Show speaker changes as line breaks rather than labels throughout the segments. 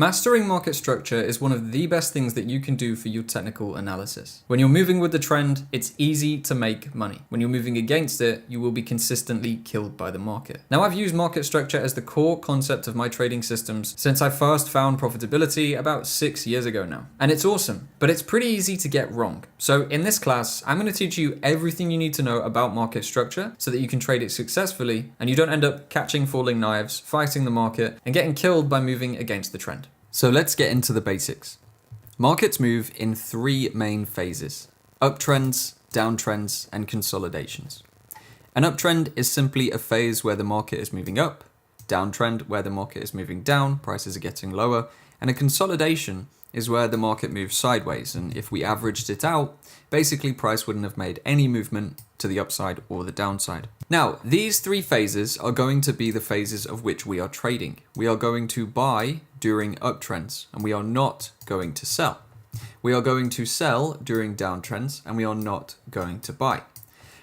Mastering market structure is one of the best things that you can do for your technical analysis. When you're moving with the trend, it's easy to make money. When you're moving against it, you will be consistently killed by the market. Now, I've used market structure as the core concept of my trading systems since I first found profitability about 6 years ago now. And it's awesome, but it's pretty easy to get wrong. So in this class, I'm going to teach you everything you need to know about market structure so that you can trade it successfully and you don't end up catching falling knives, fighting the market, and getting killed by moving against the trend. So let's get into the basics. Markets move in 3 main phases: uptrends, downtrends, and consolidations. An uptrend is simply a phase where the market is moving up, downtrend where the market is moving down, prices are getting lower, and a consolidation is where the market moves sideways, and if we averaged it out, basically price wouldn't have made any movement to the upside or the downside. Now, these 3 phases are going to be the phases of which we are trading. We are going to buy during uptrends, and we are not going to sell. We are going to sell during downtrends, and we are not going to buy.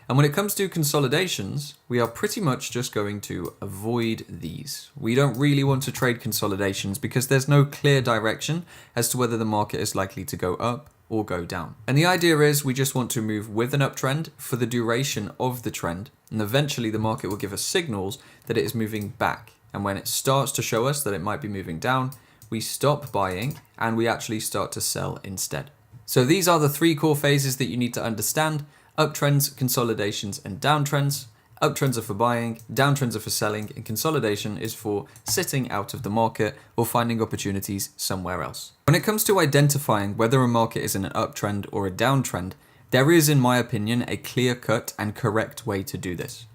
And when it comes to consolidations, we are pretty much just going to avoid these. We don't really want to trade consolidations because there's no clear direction as to whether the market is likely to go up or go down. And the idea is we just want to move with an uptrend for the duration of the trend, and eventually the market will give us signals that it is moving back. And when it starts to show us that it might be moving down, we stop buying and we actually start to sell instead. So these are the 3 core phases that you need to understand: uptrends, consolidations, and downtrends. Uptrends are for buying, downtrends are for selling, and consolidation is for sitting out of the market or finding opportunities somewhere else. When it comes to identifying whether a market is in an uptrend or a downtrend, there is, in my opinion, a clear-cut and correct way to do this.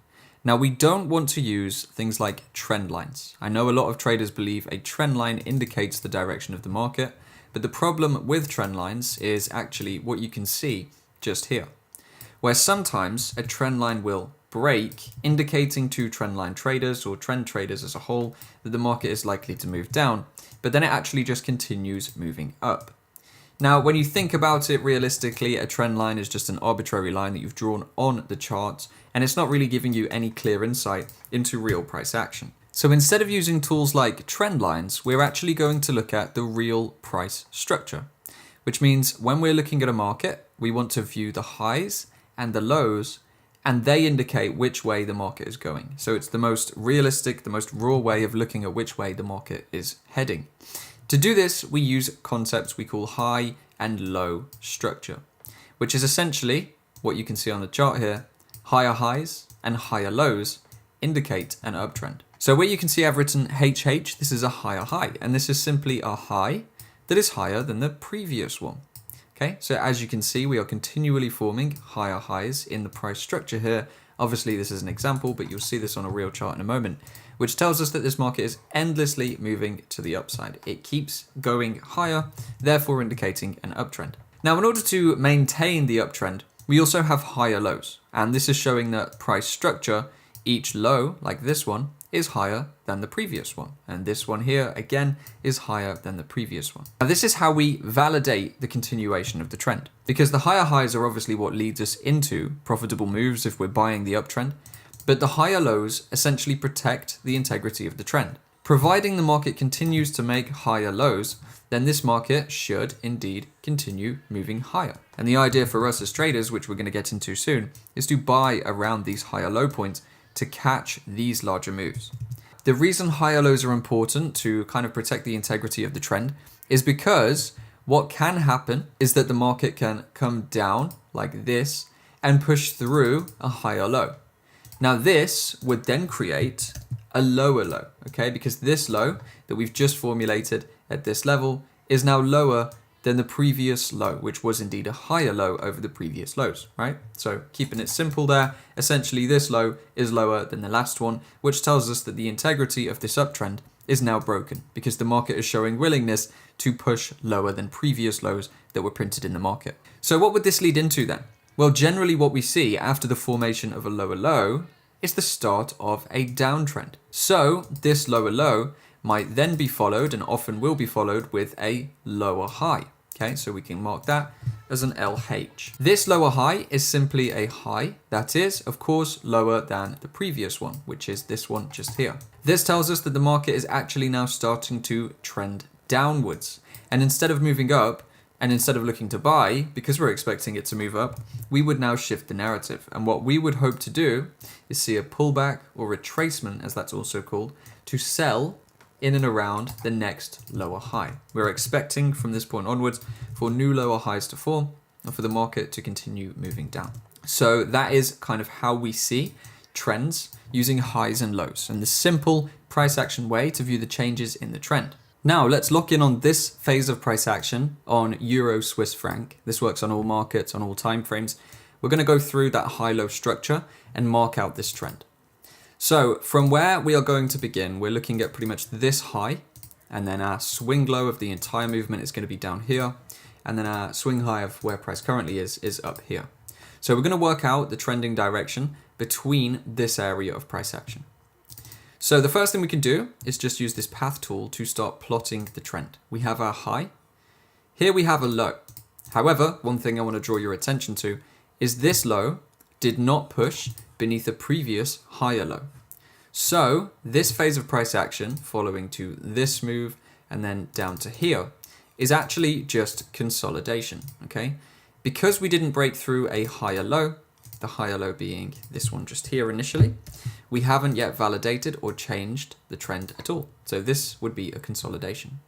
Now, we don't want to use things like trend lines. I know a lot of traders believe a trend line indicates the direction of the market, but the problem with trend lines is actually what you can see just here, where sometimes a trend line will break, indicating to trendline traders or trend traders as a whole that the market is likely to move down, but then it actually just continues moving up. Now, when you think about it realistically, a trend line is just an arbitrary line that you've drawn on the charts, and it's not really giving you any clear insight into real price action. So instead of using tools like trend lines, we're actually going to look at the real price structure, which means when we're looking at a market, we want to view the highs and the lows, and they indicate which way the market is going. So it's the most realistic, the most raw way of looking at which way the market is heading. To do this, we use concepts we call high and low structure, which is essentially what you can see on the chart here. Higher highs and higher lows indicate an uptrend. So where you can see I've written HH, this is a higher high, and this is simply a high that is higher than the previous one. Okay, so as you can see, we are continually forming higher highs in the price structure here. Obviously, this is an example, but you'll see this on a real chart in a moment, which tells us that this market is endlessly moving to the upside. It keeps going higher, therefore indicating an uptrend. Now, in order to maintain the uptrend, we also have higher lows, and this is showing that price structure, each low, like this one, is higher than the previous one. And this one here, again, is higher than the previous one. Now, this is how we validate the continuation of the trend, because the higher highs are obviously what leads us into profitable moves if we're buying the uptrend, but the higher lows essentially protect the integrity of the trend. Providing the market continues to make higher lows, then this market should indeed continue moving higher. And the idea for us as traders, which we're going to get into soon, is to buy around these higher low points to catch these larger moves. The reason higher lows are important to kind of protect the integrity of the trend is because what can happen is that the market can come down like this and push through a higher low. Now this would then create a lower low, okay? Because this low that we've just formulated at this level is now lower than the previous low, which was indeed a higher low over the previous lows, right? So keeping it simple there, essentially this low is lower than the last one, which tells us that the integrity of this uptrend is now broken because the market is showing willingness to push lower than previous lows that were printed in the market. So what would this lead into then? Well, generally what we see after the formation of a lower low is the start of a downtrend. So this lower low might then be followed, and often will be followed, with a lower high. Okay, so we can mark that as an LH. This lower high is simply a high that is, of course, lower than the previous one, which is this one just here. This tells us that the market is actually now starting to trend downwards. And instead of moving up, and instead of looking to buy, because we're expecting it to move up, we would now shift the narrative. And what we would hope to do is see a pullback or retracement, as that's also called, to sell in and around the next lower high. We're expecting from this point onwards for new lower highs to form and for the market to continue moving down. So that is kind of how we see trends using highs and lows, and the simple price action way to view the changes in the trend. Now let's lock in on this phase of price action on Euro Swiss franc. This works on all markets, on all time frames. We're going to go through that high-low structure and mark out this trend. So from where we are going to begin, we're looking at pretty much this high, and then our swing low of the entire movement is going to be down here, and then our swing high of where price currently is up here. So we're going to work out the trending direction between this area of price action. So the first thing we can do is just use this path tool to start plotting the trend. We have our high. Here we have a low. However, one thing I want to draw your attention to is this low did not push beneath the previous higher low. So this phase of price action following to this move and then down to here is actually just consolidation, okay? Because we didn't break through a higher low, the higher low being this one just here initially, we haven't yet validated or changed the trend at all. So this would be a consolidation.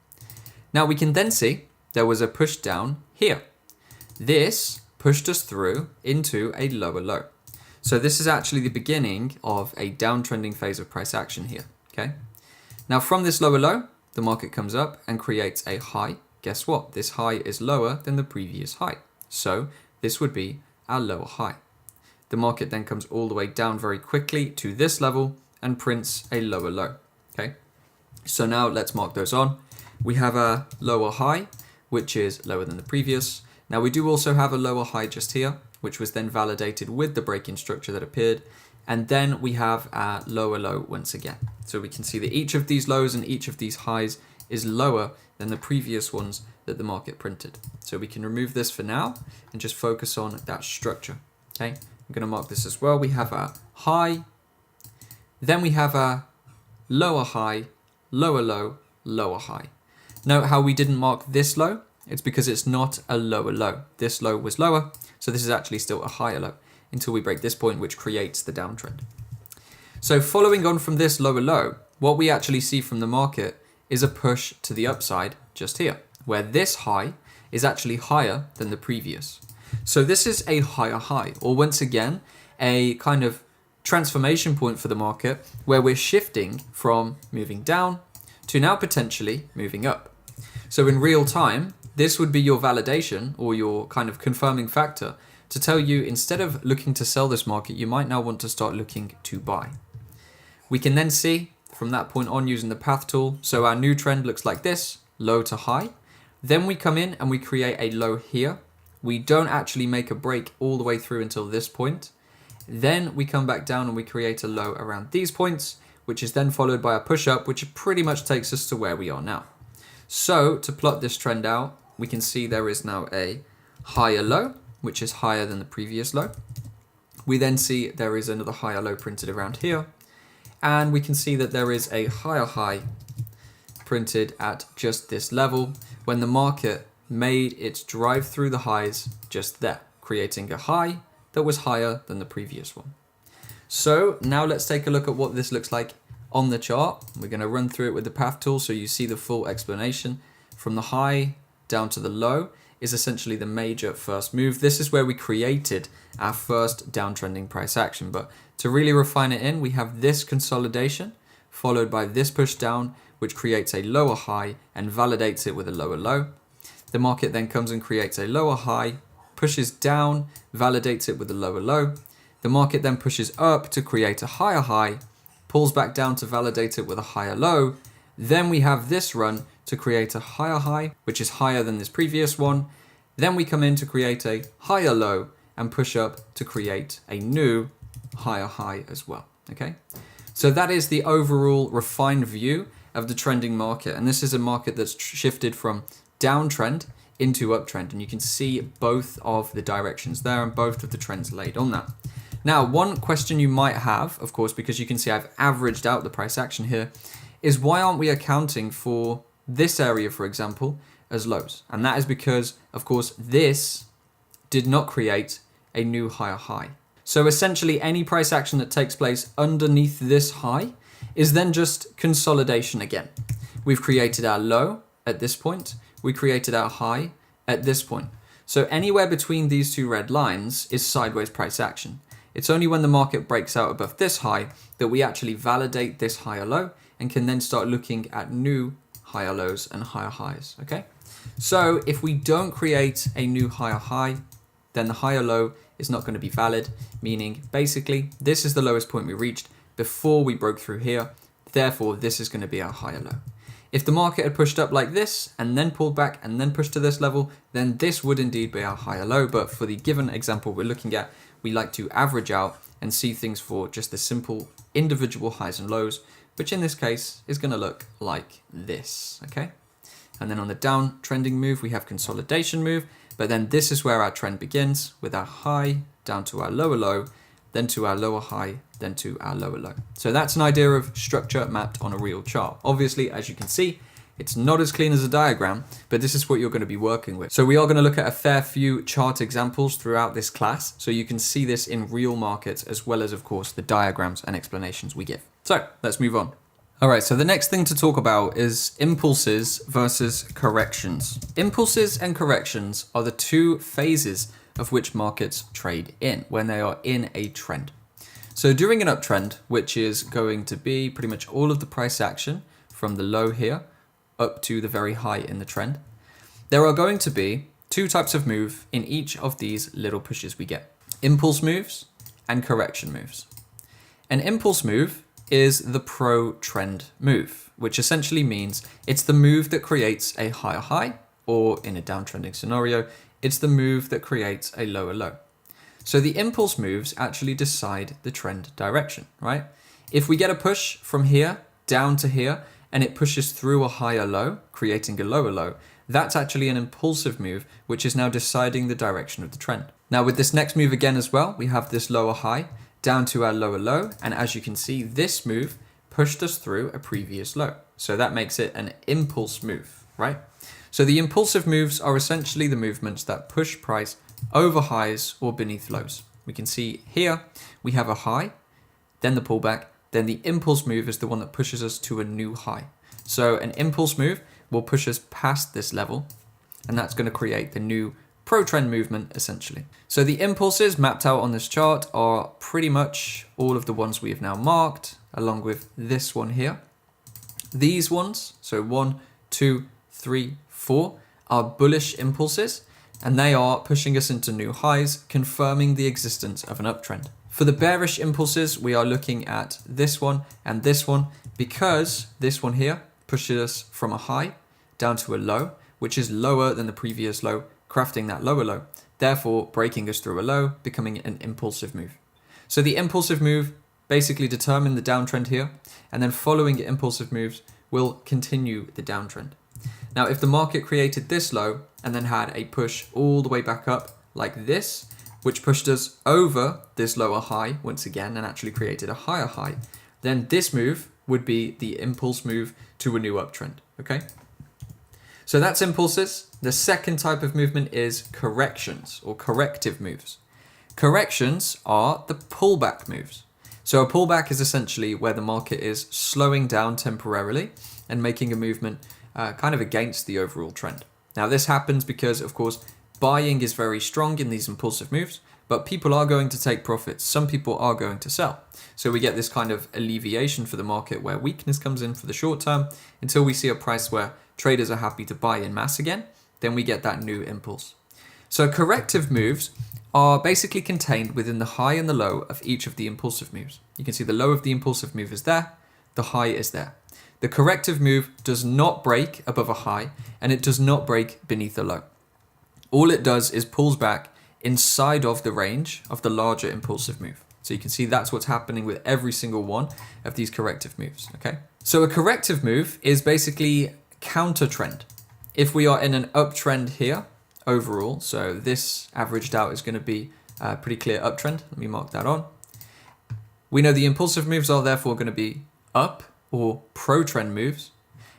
Now we can then see there was a push down here. This pushed us through into a lower low. So this is actually the beginning of a downtrending phase of price action here, okay? Now from this lower low, the market comes up and creates a high. Guess what? This high is lower than the previous high. So this would be our lower high. The market then comes all the way down very quickly to this level and prints a lower low, okay? So now let's mark those on. We have a lower high, which is lower than the previous. Now we do also have a lower high just here, which was then validated with the break-in structure that appeared. And then we have our lower low once again. So we can see that each of these lows and each of these highs is lower than the previous ones that the market printed. So we can remove this for now and just focus on that structure, okay? I'm going to mark this as well. We have a high, then we have a lower high, lower low, lower high. Note how we didn't mark this low. It's because it's not a lower low. This low was lower, so this is actually still a higher low until we break this point, which creates the downtrend. So following on from this lower low, what we actually see from the market is a push to the upside just here, where this high is actually higher than the previous. So this is a higher high, or once again, a kind of transformation point for the market where we're shifting from moving down to now potentially moving up. So in real time, this would be your validation or your kind of confirming factor to tell you instead of looking to sell this market, you might now want to start looking to buy. We can then see from that point on using the path tool. So our new trend looks like this, low to high. Then we come in and we create a low here. We don't actually make a break all the way through until this point. Then we come back down and we create a low around these points, which is then followed by a push up, which pretty much takes us to where we are now. So to plot this trend out, we can see there is now a higher low, which is higher than the previous low. We then see there is another higher low printed around here. And we can see that there is a higher high printed at just this level when the market made its drive through the highs just there, creating a high that was higher than the previous one. So now let's take a look at what this looks like on the chart. We're going to run through it with the path tool so you see the full explanation. From the high down to the low is essentially the major first move. This is where we created our first downtrending price action. But to really refine it in, we have this consolidation followed by this push down, which creates a lower high and validates it with a lower low. The market then comes and creates a lower high, pushes down, validates it with a lower low. The market then pushes up to create a higher high, pulls back down to validate it with a higher low. Then we have this run to create a higher high, which is higher than this previous one. Then we come in to create a higher low and push up to create a new higher high as well, okay? So that is the overall refined view of the trending market. And this is a market that's shifted from downtrend into uptrend, and you can see both of the directions there and both of the trends laid on that. Now, one question you might have, of course, because you can see I've averaged out the price action here, is why aren't we accounting for this area, for example, as lows. And that is because, of course, this did not create a new higher high. So essentially any price action that takes place underneath this high is then just consolidation again. We've created our low at this point. We created our high at this point. So anywhere between these two red lines is sideways price action. It's only when the market breaks out above this high that we actually validate this higher low and can then start looking at new higher lows and higher highs, okay? So if we don't create a new higher high, then the higher low is not going to be valid, meaning basically this is the lowest point we reached before we broke through here. Therefore, this is going to be our higher low. If the market had pushed up like this and then pulled back and then pushed to this level, then this would indeed be our higher low. But for the given example we're looking at, we like to average out and see things for just the simple individual highs and lows, which in this case is going to look like this, okay? And then on the down trending move, we have consolidation move, but then this is where our trend begins with our high down to our lower low, then to our lower high, then to our lower low. So that's an idea of structure mapped on a real chart. Obviously, as you can see, it's not as clean as a diagram, but this is what you're going to be working with. So we are going to look at a fair few chart examples throughout this class, so you can see this in real markets as well as, of course, the diagrams and explanations we give. So let's move on. All right, so the next thing to talk about is impulses versus corrections. Impulses and corrections are the two phases of which markets trade in when they are in a trend. So during an uptrend, which is going to be pretty much all of the price action from the low here up to the very high in the trend, there are going to be two types of move in each of these little pushes we get: impulse moves and correction moves. An impulse move is the pro-trend move, which essentially means it's the move that creates a higher high, or in a downtrending scenario, it's the move that creates a lower low. So the impulse moves actually decide the trend direction, right? If we get a push from here down to here and it pushes through a higher low, creating a lower low, that's actually an impulsive move, which is now deciding the direction of the trend. Now with this next move again as well, we have this lower high down to our lower low, and as you can see, this move pushed us through a previous low. So that makes it an impulse move, right? So the impulsive moves are essentially the movements that push price over highs or beneath lows. We can see here we have a high, then the pullback, then the impulse move is the one that pushes us to a new high. So an impulse move will push us past this level, and that's going to create the new pro-trend movement essentially. So the impulses mapped out on this chart are pretty much all of the ones we have now marked, along with this one here. These ones, so 1, 2, 3, 4, are bullish impulses, and they are pushing us into new highs, confirming the existence of an uptrend. For the bearish impulses, we are looking at this one and this one, because this one here pushes us from a high down to a low, which is lower than the previous low, crafting that lower low, therefore breaking us through a low, becoming an impulsive move. So the impulsive move basically determine the downtrend here, and then following impulsive moves will continue the downtrend. Now, if the market created this low and then had a push all the way back up like this, which pushed us over this lower high once again and actually created a higher high, then this move would be the impulse move to a new uptrend, okay? So that's impulses. The second type of movement is corrections or corrective moves. Corrections are the pullback moves. So a pullback is essentially where the market is slowing down temporarily and making a movement kind of against the overall trend. Now this happens because, of course, buying is very strong in these impulsive moves, but people are going to take profits. Some people are going to sell. So we get this kind of alleviation for the market where weakness comes in for the short term until we see a price where traders are happy to buy in mass again. Then we get that new impulse. So corrective moves are basically contained within the high and the low of each of the impulsive moves. You can see the low of the impulsive move is there, the high is there. The corrective move does not break above a high, and it does not break beneath a low. All it does is pulls back inside of the range of the larger impulsive move. So you can see that's what's happening with every single one of these corrective moves, okay? So a corrective move is basically counter trend. If we are in an uptrend here overall, so this averaged out is going to be a pretty clear uptrend. Let me mark that on. We know the impulsive moves are therefore going to be up or pro-trend moves.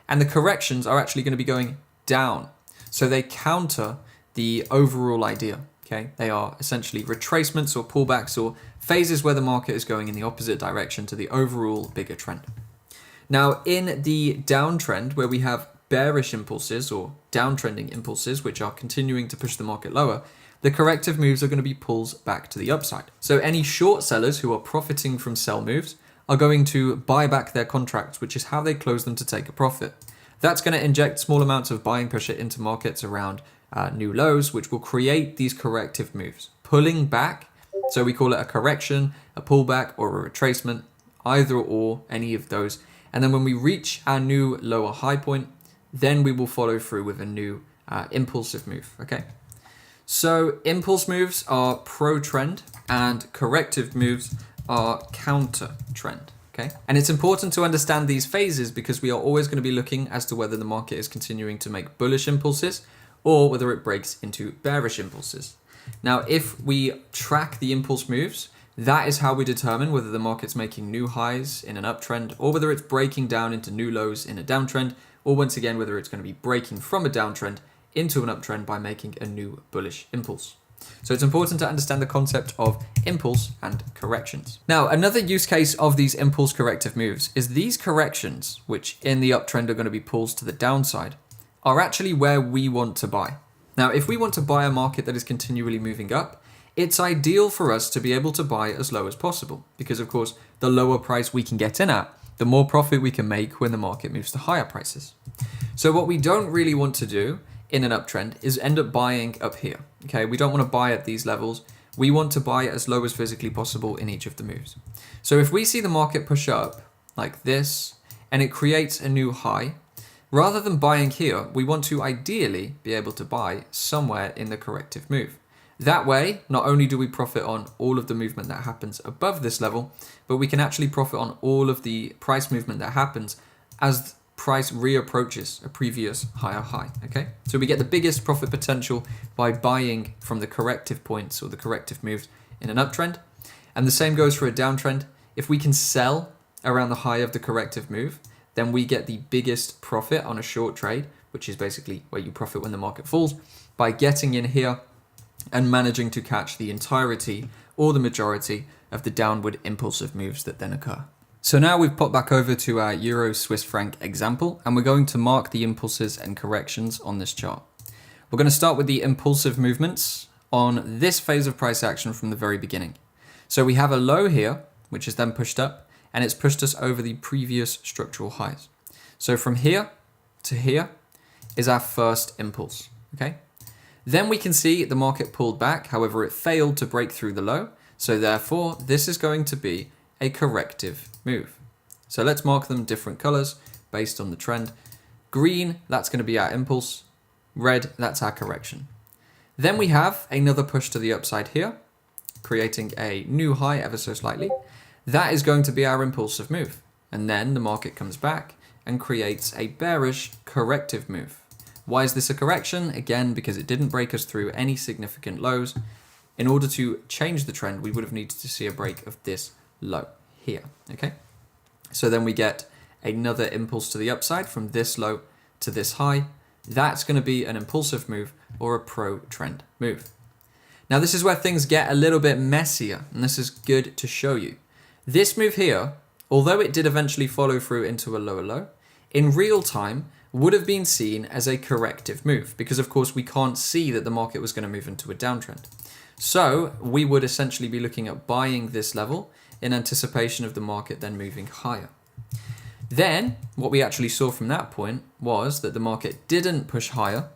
and the corrections are actually going to be going down. So they counter the overall idea. Okay, they are essentially retracements or pullbacks or phases where the market is going in the opposite direction to the overall bigger trend. Now, in the downtrend, where we have bearish impulses or downtrending impulses, which are continuing to push the market lower, the corrective moves are going to be pulls back to the upside. So any short sellers who are profiting from sell moves are going to buy back their contracts, which is how they close them to take a profit. That's going to inject small amounts of buying pressure into markets around new lows, which will create these corrective moves, pulling back. So we call it a correction, a pullback, or a retracement, either or, any of those. And then when we reach our new lower high point, then we will follow through with a new impulsive move. Okay. So impulse moves are pro-trend and corrective moves are counter-trend. Okay. And it's important to understand these phases because we are always going to be looking as to whether the market is continuing to make bullish impulses or whether it breaks into bearish impulses. Now, if we track the impulse moves, that is how we determine whether the market's making new highs in an uptrend or whether it's breaking down into new lows in a downtrend, or once again, whether it's going to be breaking from a downtrend into an uptrend by making a new bullish impulse. So it's important to understand the concept of impulse and corrections. Now, another use case of these impulse corrective moves is these corrections, which in the uptrend are going to be pulls to the downside, are actually where we want to buy. Now, if we want to buy a market that is continually moving up, it's ideal for us to be able to buy as low as possible because, of course, the lower price we can get in at, the more profit we can make when the market moves to higher prices. So what we don't really want to do in an uptrend is end up buying up here. Okay, we don't want to buy at these levels. We want to buy as low as physically possible in each of the moves. So if we see the market push up like this and it creates a new high, rather than buying here, we want to ideally be able to buy somewhere in the corrective move. That way, not only do we profit on all of the movement that happens above this level, but we can actually profit on all of the price movement that happens as price reapproaches a previous higher high, okay? So we get the biggest profit potential by buying from the corrective points or the corrective moves in an uptrend. And the same goes for a downtrend. If we can sell around the high of the corrective move, then we get the biggest profit on a short trade, which is basically where you profit when the market falls, by getting in here and managing to catch the entirety or the majority of the downward impulsive moves that then occur. So now we've popped back over to our Euro Swiss franc example, and we're going to mark the impulses and corrections on this chart. We're going to start with the impulsive movements on this phase of price action from the very beginning. So we have a low here, which is then pushed up, and it's pushed us over the previous structural highs. So from here to here is our first impulse, okay? Then we can see the market pulled back, however, it failed to break through the low. So therefore, this is going to be a corrective move. So let's mark them different colors based on the trend. Green, that's going to be our impulse. Red, that's our correction. Then we have another push to the upside here, creating a new high ever so slightly. That is going to be our impulsive move. And then the market comes back and creates a bearish corrective move. Why is this a correction? Again, because it didn't break us through any significant lows. In order to change the trend, we would have needed to see a break of this low here, okay? So then we get another impulse to the upside from this low to this high. That's going to be an impulsive move or a pro-trend move. Now this is where things get a little bit messier, and this is good to show you. This move here, although it did eventually follow through into a lower low, in real time would have been seen as a corrective move because of course we can't see that the market was going to move into a downtrend. So we would essentially be looking at buying this level in anticipation of the market then moving higher. Then what we actually saw from that point was that the market didn't push higher.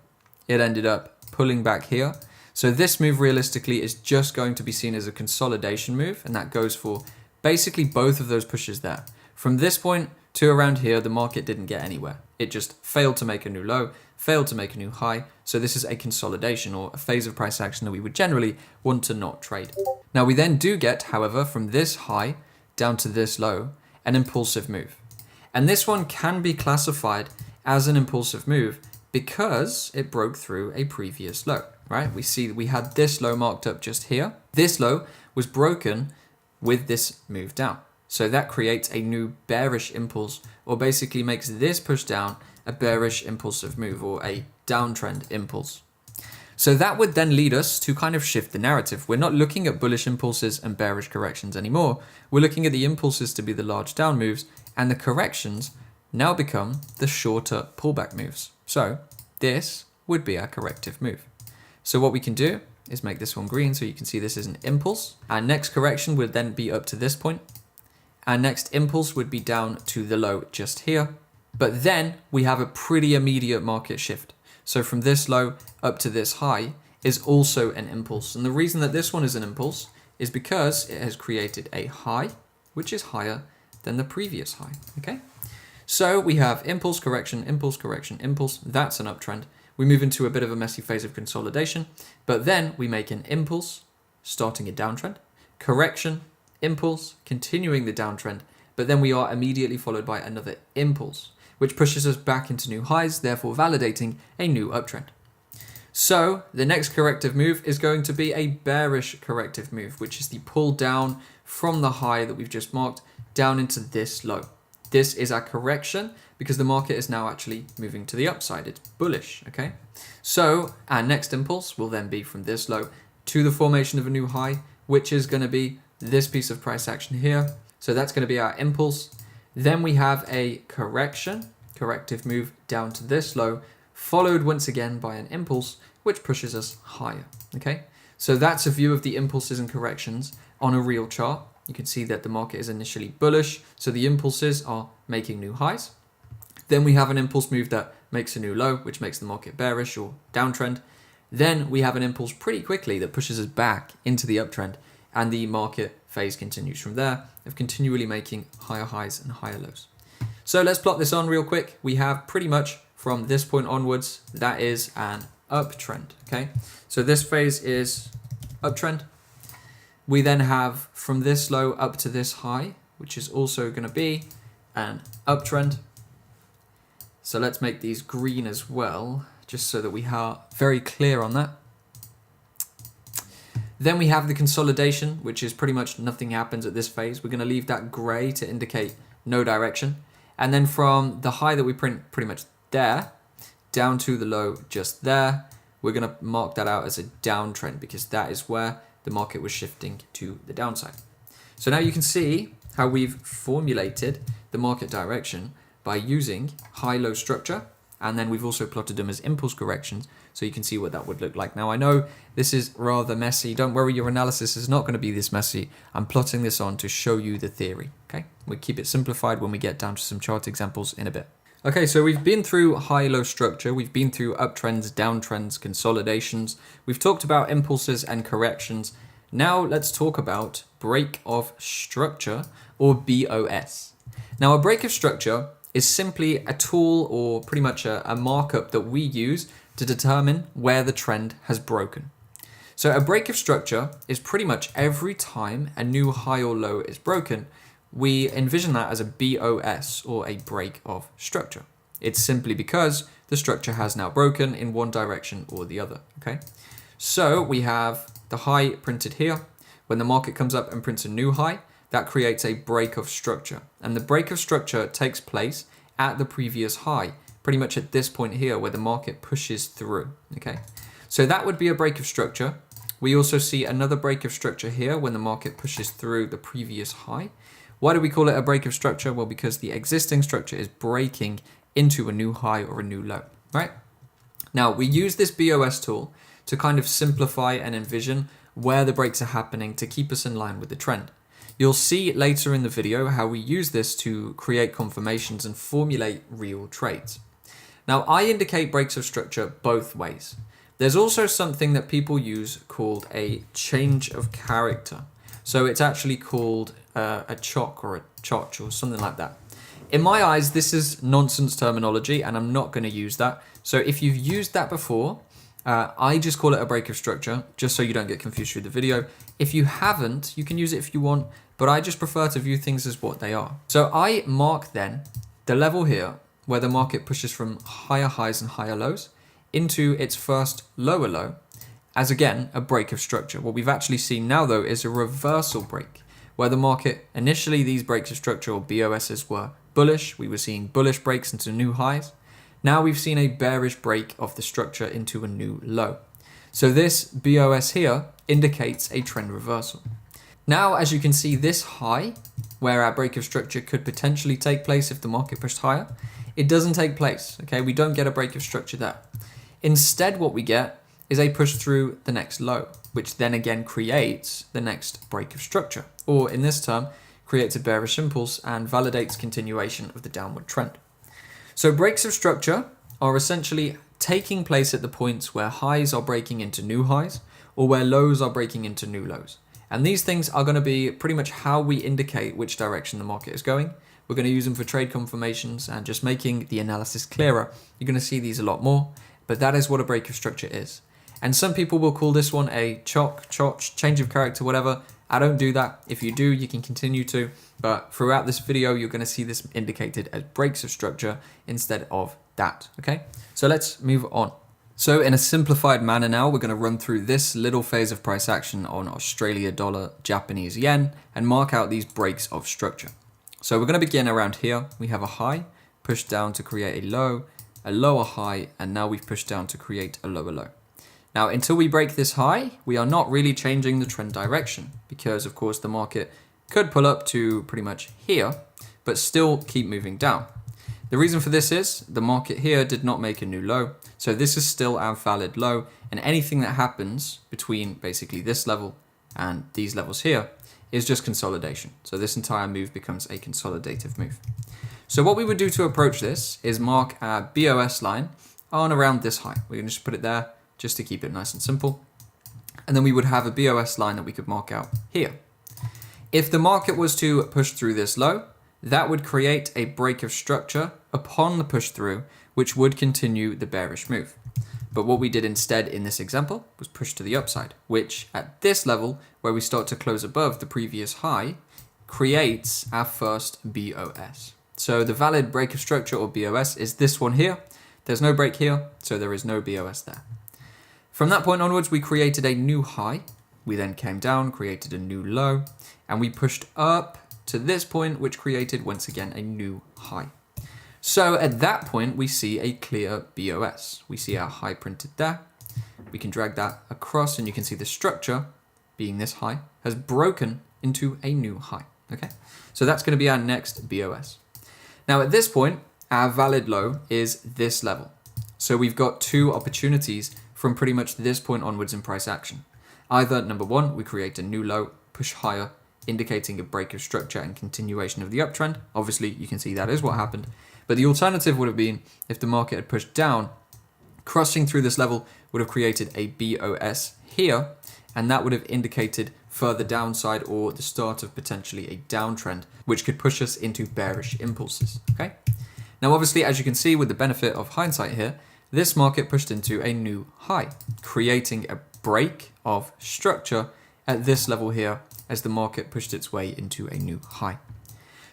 It ended up pulling back here. So this move realistically is just going to be seen as a consolidation move, and that goes for basically both of those pushes there. From this point to around here, the market didn't get anywhere. It just failed to make a new low, failed to make a new high. So this is a consolidation or a phase of price action that we would generally want to not trade. Now we then do get, however, from this high down to this low, an impulsive move. And this one can be classified as an impulsive move because it broke through a previous low, right? We see that we had this low marked up just here. This low was broken with this move down. So that creates a new bearish impulse, or basically makes this push down a bearish impulsive move, or a downtrend impulse. So that would then lead us to kind of shift the narrative. We're not looking at bullish impulses and bearish corrections anymore. We're looking at the impulses to be the large down moves, and the corrections now become the shorter pullback moves. So this would be our corrective move. So what we can do is make this one green, so you can see this is an impulse. Our next correction would then be up to this point. Our next impulse would be down to the low just here. But then we have a pretty immediate market shift. So from this low up to this high is also an impulse. And the reason that this one is an impulse is because it has created a high, which is higher than the previous high, okay? So we have impulse, correction, impulse, correction, impulse. That's an uptrend. We move into a bit of a messy phase of consolidation, but then we make an impulse, starting a downtrend, correction, impulse, continuing the downtrend, but then we are immediately followed by another impulse, which pushes us back into new highs, therefore validating a new uptrend. So the next corrective move is going to be a bearish corrective move, which is the pull down from the high that we've just marked down into this low. This is our correction because the market is now actually moving to the upside. It's bullish, okay? So our next impulse will then be from this low to the formation of a new high, which is going to be this piece of price action here. So that's going to be our impulse. Then we have a corrective move down to this low, followed once again by an impulse, which pushes us higher, okay? So that's a view of the impulses and corrections on a real chart. You can see that the market is initially bullish, so the impulses are making new highs. Then we have an impulse move that makes a new low, which makes the market bearish or downtrend. Then we have an impulse pretty quickly that pushes us back into the uptrend, and the market phase continues from there of continually making higher highs and higher lows. So let's plot this on real quick. We have pretty much from this point onwards, that is an uptrend, okay? So this phase is uptrend. We then have from this low up to this high, which is also going to be an uptrend. So let's make these green as well, just so that we are very clear on that. Then we have the consolidation, which is pretty much nothing happens at this phase. We're going to leave that gray to indicate no direction. And then from the high that we print pretty much there, down to the low just there, we're going to mark that out as a downtrend because that is where the market was shifting to the downside. So now you can see how we've formulated the market direction by using high-low structure, and then we've also plotted them as impulse corrections, so you can see what that would look like. Now I know this is rather messy. Don't worry, your analysis is not going to be this messy. I'm plotting this on to show you the theory, okay? We'll keep it simplified when we get down to some chart examples in a bit. Okay, so we've been through high-low structure, we've been through uptrends, downtrends, consolidations, we've talked about impulses and corrections. Now let's talk about break of structure, or BOS. Now a break of structure is simply a tool, or pretty much a markup that we use to determine where the trend has broken. So a break of structure is pretty much every time a new high or low is broken, we envision that as a BOS, or a break of structure. It's simply because the structure has now broken in one direction or the other, okay? So we have the high printed here. When the market comes up and prints a new high, that creates a break of structure. And the break of structure takes place at the previous high, pretty much at this point here where the market pushes through, okay? So that would be a break of structure. We also see another break of structure here when the market pushes through the previous high. Why do we call it a break of structure? Well, because the existing structure is breaking into a new high or a new low, right? Now, we use this BOS tool to kind of simplify and envision where the breaks are happening to keep us in line with the trend. You'll see later in the video how we use this to create confirmations and formulate real trades. Now, I indicate breaks of structure both ways. There's also something that people use called a change of character. So it's actually called a chock or a chotch or something like that. In my eyes, this is nonsense terminology and I'm not going to use that. So if you've used that before, I just call it a break of structure, just so you don't get confused through the video. If you haven't, you can use it if you want, but I just prefer to view things as what they are. So I mark then the level here where the market pushes from higher highs and higher lows into its first lower low as, again, a break of structure. What we've actually seen now, though, is a reversal break, where the market, initially these breaks of structure or BOSs were bullish. We were seeing bullish breaks into new highs. Now we've seen a bearish break of the structure into a new low. So this BOS here indicates a trend reversal. Now, as you can see, this high, where our break of structure could potentially take place if the market pushed higher, it doesn't take place, okay? We don't get a break of structure there. Instead, what we get is a push through the next low, which then again creates the next break of structure, or in this term, creates a bearish impulse and validates continuation of the downward trend. So breaks of structure are essentially taking place at the points where highs are breaking into new highs or where lows are breaking into new lows. And these things are going to be pretty much how we indicate which direction the market is going. We're going to use them for trade confirmations and just making the analysis clearer. You're going to see these a lot more, but that is what a break of structure is. And some people will call this one a chok, change of character, whatever. I don't do that. If you do, you can continue to, but throughout this video, you're going to see this indicated as breaks of structure instead of that, okay? So let's move on. So in a simplified manner now, we're going to run through this little phase of price action on Australia dollar, Japanese yen, and mark out these breaks of structure. So we're going to begin around here. We have a high, pushed down to create a lower high, and now we've pushed down to create a lower low. Now, until we break this high, we are not really changing the trend direction because, of course, the market could pull up to pretty much here, but still keep moving down. The reason for this is the market here did not make a new low. So this is still our valid low, and anything that happens between basically this level and these levels here is just consolidation. So this entire move becomes a consolidative move. So what we would do to approach this is mark our BOS line on around this high. We're going to just put it there just to keep it nice and simple. And then we would have a BOS line that we could mark out here. If the market was to push through this low, that would create a break of structure upon the push through, which would continue the bearish move. But what we did instead in this example was push to the upside, which at this level, where we start to close above the previous high, creates our first BOS. So the valid break of structure or BOS is this one here. There's no break here, so there is no BOS there. From that point onwards, we created a new high. We then came down, created a new low, and we pushed up to this point, which created once again a new high. So at that point, we see a clear BOS. We see our high printed there. We can drag that across and you can see the structure, being this high, has broken into a new high, okay? So that's gonna be our next BOS. Now at this point, our valid low is this level. So we've got two opportunities from pretty much this point onwards in price action. Either number one, we create a new low, push higher, indicating a break of structure and continuation of the uptrend. Obviously, you can see that is what happened. But the alternative would have been if the market had pushed down, crossing through this level would have created a BOS here, and that would have indicated further downside or the start of potentially a downtrend, which could push us into bearish impulses, okay? Now, obviously, as you can see with the benefit of hindsight here, this market pushed into a new high, creating a break of structure at this level here as the market pushed its way into a new high.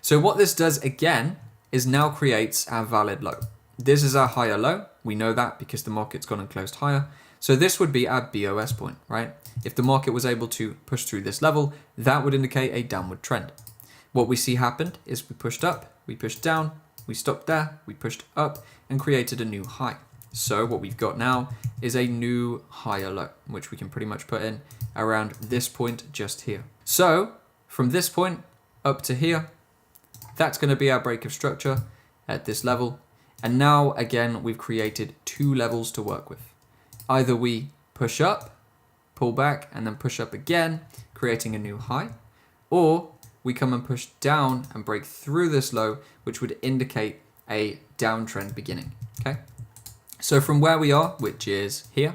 So what this does again is now creates our valid low. This is our higher low. We know that because the market's gone and closed higher. So this would be our BOS point, right? If the market was able to push through this level, that would indicate a downward trend. What we see happened is we pushed up, we pushed down, we stopped there, we pushed up and created a new high. So what we've got now is a new higher low, which we can pretty much put in around this point just here. So from this point up to here, that's going to be our break of structure at this level. And now again, we've created two levels to work with. Either we push up, pull back, and then push up again, creating a new high, or we come and push down and break through this low, which would indicate a downtrend beginning, okay? So from where we are, which is here,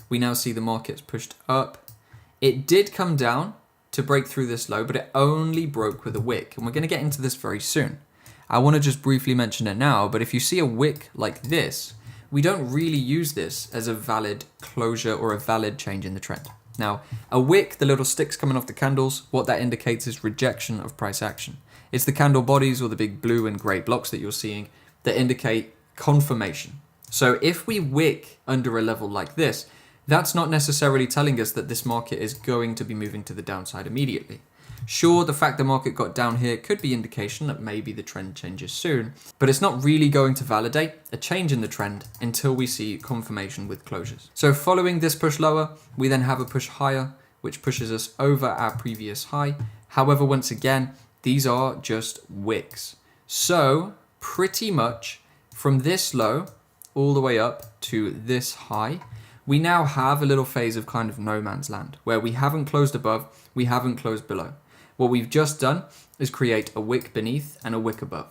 we now see the market's pushed up. It did come down to break through this low, but it only broke with a wick. And we're going to get into this very soon. I want to just briefly mention it now, but if you see a wick like this, we don't really use this as a valid closure or a valid change in the trend. Now, a wick, the little sticks coming off the candles, what that indicates is rejection of price action. It's the candle bodies or the big blue and gray blocks that you're seeing that indicate confirmation. So if we wick under a level like this, that's not necessarily telling us that this market is going to be moving to the downside immediately. Sure, the fact the market got down here could be indication that maybe the trend changes soon, but it's not really going to validate a change in the trend until we see confirmation with closures. So following this push lower, we then have a push higher, which pushes us over our previous high. However, once again, these are just wicks. So pretty much from this low all the way up to this high, we now have a little phase of kind of no man's land where we haven't closed above, we haven't closed below. What we've just done is create a wick beneath and a wick above.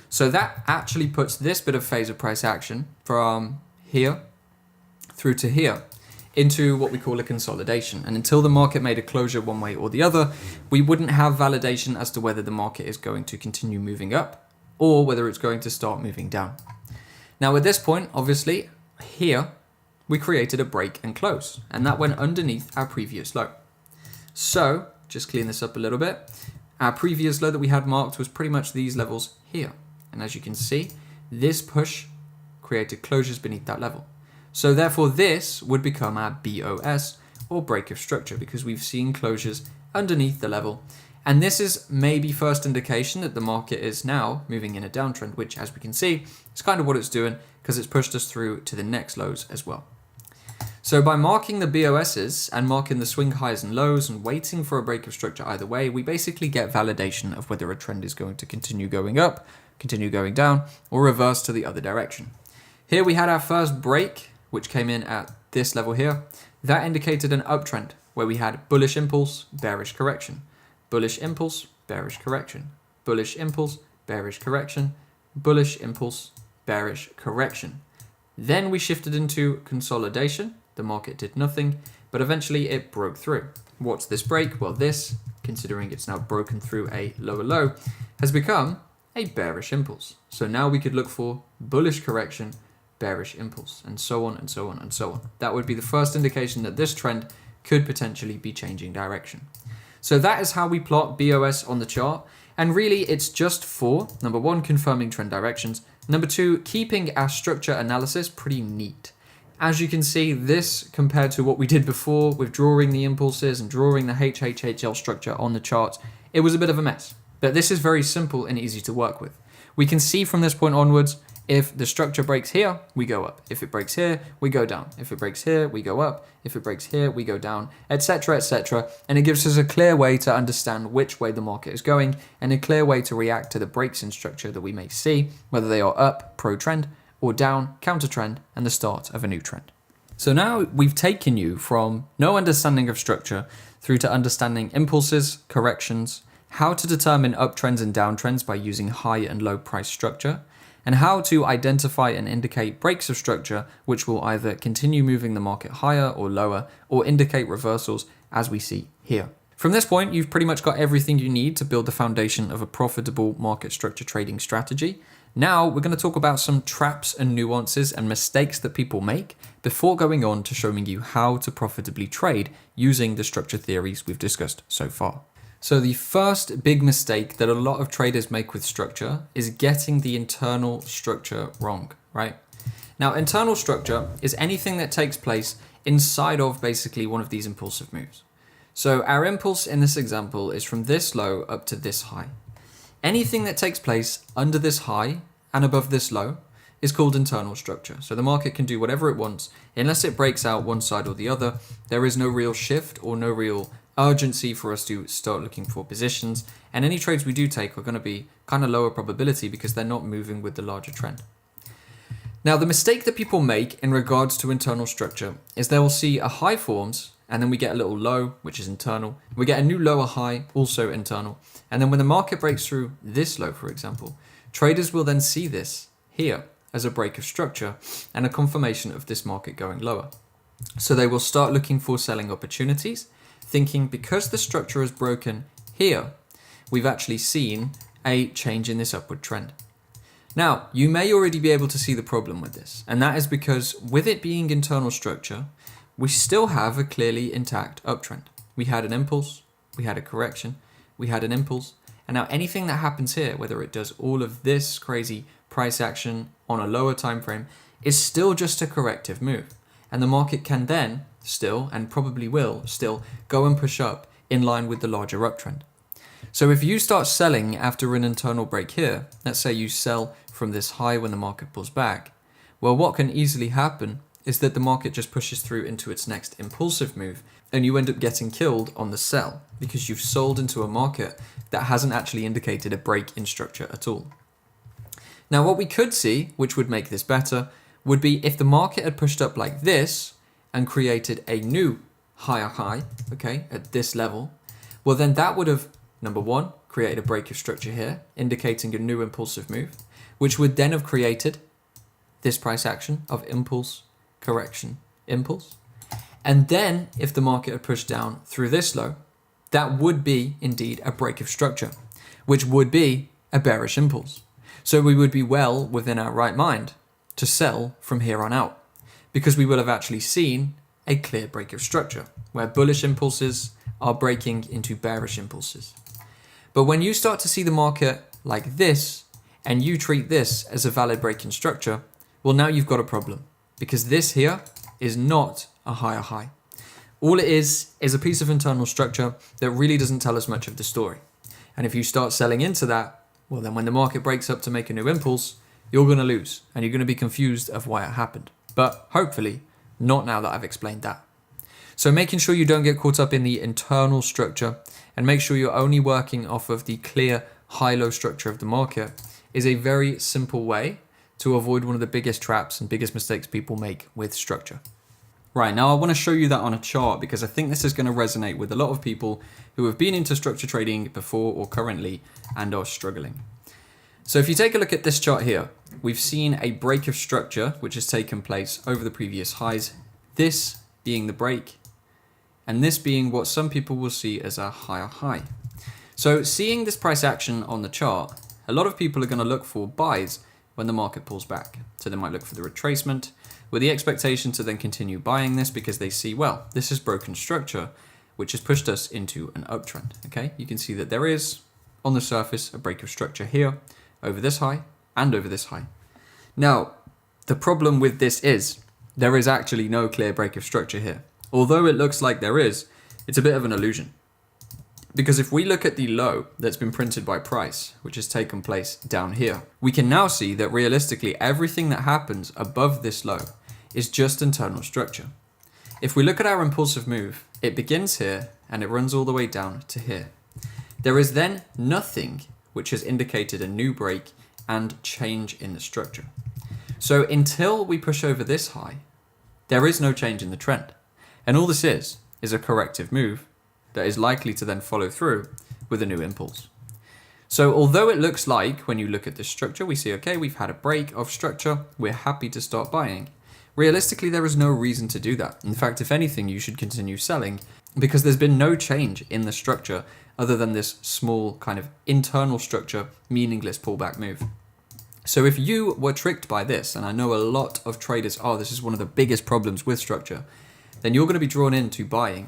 So that actually puts this bit of phase of price action from here through to here into what we call a consolidation. And until the market made a closure one way or the other, we wouldn't have validation as to whether the market is going to continue moving up or whether it's going to start moving down. Now at this point, obviously, here we created a break and close, and that went underneath our previous low. So just clean this up a little bit. Our previous low that we had marked was pretty much these levels here. And as you can see, this push created closures beneath that level. So therefore this would become our BOS or break of structure because we've seen closures underneath the level. And this is maybe first indication that the market is now moving in a downtrend, which as we can see, is kind of what it's doing because it's pushed us through to the next lows as well. So by marking the BOSs and marking the swing highs and lows and waiting for a break of structure either way, we basically get validation of whether a trend is going to continue going up, continue going down, or reverse to the other direction. Here we had our first break, which came in at this level here. That indicated an uptrend where we had bullish impulse, bearish correction, bullish impulse, bearish correction, bullish impulse, bearish correction, bullish impulse, bearish correction. Then we shifted into consolidation. The market did nothing, but eventually it broke through. What's this break? Well, this, considering it's now broken through a lower low, has become a bearish impulse. So now we could look for bullish correction, bearish impulse, and so on and so on and so on. That would be the first indication that this trend could potentially be changing direction. So that is how we plot BOS on the chart. And really it's just for, number one, confirming trend directions. Number two, keeping our structure analysis pretty neat. As you can see, this compared to what we did before with drawing the impulses and drawing the HHHL structure on the chart, it was a bit of a mess. But this is very simple and easy to work with. We can see from this point onwards, if the structure breaks here, we go up. If it breaks here, we go down. If it breaks here, we go up. If it breaks here, we go down, etc., etc. And it gives us a clear way to understand which way the market is going and a clear way to react to the breaks in structure that we may see, whether they are up, pro-trend, or down, counter trend, and the start of a new trend. So now we've taken you from no understanding of structure through to understanding impulses, corrections, how to determine uptrends and downtrends by using high and low price structure, and how to identify and indicate breaks of structure, which will either continue moving the market higher or lower, or indicate reversals as we see here. From this point, you've pretty much got everything you need to build the foundation of a profitable market structure trading strategy. Now we're going to talk about some traps and nuances and mistakes that people make before going on to showing you how to profitably trade using the structure theories we've discussed so far. So the first big mistake that a lot of traders make with structure is getting the internal structure wrong, right? Now, internal structure is anything that takes place inside of basically one of these impulsive moves. So our impulse in this example is from this low up to this high. Anything that takes place under this high and above this low is called internal structure. So the market can do whatever it wants. Unless it breaks out one side or the other, there is no real shift or no real urgency for us to start looking for positions. And any trades we do take are going to be kind of lower probability because they're not moving with the larger trend. Now, the mistake that people make in regards to internal structure is they will see a high forms and then we get a little low, which is internal. We get a new lower high, also internal. And then when the market breaks through this low, for example, traders will then see this here as a break of structure and a confirmation of this market going lower. So they will start looking for selling opportunities, thinking because the structure is broken here, we've actually seen a change in this upward trend. Now, you may already be able to see the problem with this, and that is because with it being internal structure, we still have a clearly intact uptrend. We had an impulse, we had a correction, we had an impulse, and now anything that happens here, whether it does all of this crazy price action on a lower time frame, is still just a corrective move. And the market can then still, and probably will still, go and push up in line with the larger uptrend. So if you start selling after an internal break here, let's say you sell from this high when the market pulls back, well, what can easily happen is that the market just pushes through into its next impulsive move and you end up getting killed on the sell because you've sold into a market that hasn't actually indicated a break in structure at all. Now, what we could see, which would make this better, would be if the market had pushed up like this and created a new higher high, okay, at this level, well, then that would have, number one, created a break of structure here, indicating a new impulsive move, which would then have created this price action of impulse, correction, impulse. And then if the market had pushed down through this low, that would be indeed a break of structure, which would be a bearish impulse. So we would be well within our right mind to sell from here on out, because we will have actually seen a clear break of structure where bullish impulses are breaking into bearish impulses. But when you start to see the market like this and you treat this as a valid break in structure, well, now you've got a problem, because this here is not a higher high. All it is a piece of internal structure that really doesn't tell us much of the story. And if you start selling into that, well, then when the market breaks up to make a new impulse, you're going to lose and you're going to be confused of why it happened. But hopefully not now that I've explained that. So making sure you don't get caught up in the internal structure and make sure you're only working off of the clear high-low structure of the market is a very simple way to avoid one of the biggest traps and biggest mistakes people make with structure. Right, now I want to show you that on a chart because I think this is going to resonate with a lot of people who have been into structure trading before or currently and are struggling. So if you take a look at this chart here, we've seen a break of structure which has taken place over the previous highs, this being the break, and this being what some people will see as a higher high. So seeing this price action on the chart, a lot of people are going to look for buys when the market pulls back. So they might look for the retracement with the expectation to then continue buying this because they see, well, this is broken structure, which has pushed us into an uptrend. Okay, you can see that there is on the surface a break of structure here over this high and over this high. Now, the problem with this is there is actually no clear break of structure here. Although it looks like there is, it's a bit of an illusion. Because if we look at the low that's been printed by price, which has taken place down here, we can now see that realistically everything that happens above this low is just internal structure. If we look at our impulsive move, it begins here and it runs all the way down to here. There is then nothing which has indicated a new break and change in the structure. So until we push over this high, there is no change in the trend. And all this is a corrective move that is likely to then follow through with a new impulse. So although it looks like when you look at this structure, we see, okay, we've had a break of structure, we're happy to start buying. Realistically, there is no reason to do that. In fact, if anything, you should continue selling because there's been no change in the structure other than this small kind of internal structure, meaningless pullback move. So if you were tricked by this, and I know a lot of traders are, this is one of the biggest problems with structure, then you're going to be drawn into buying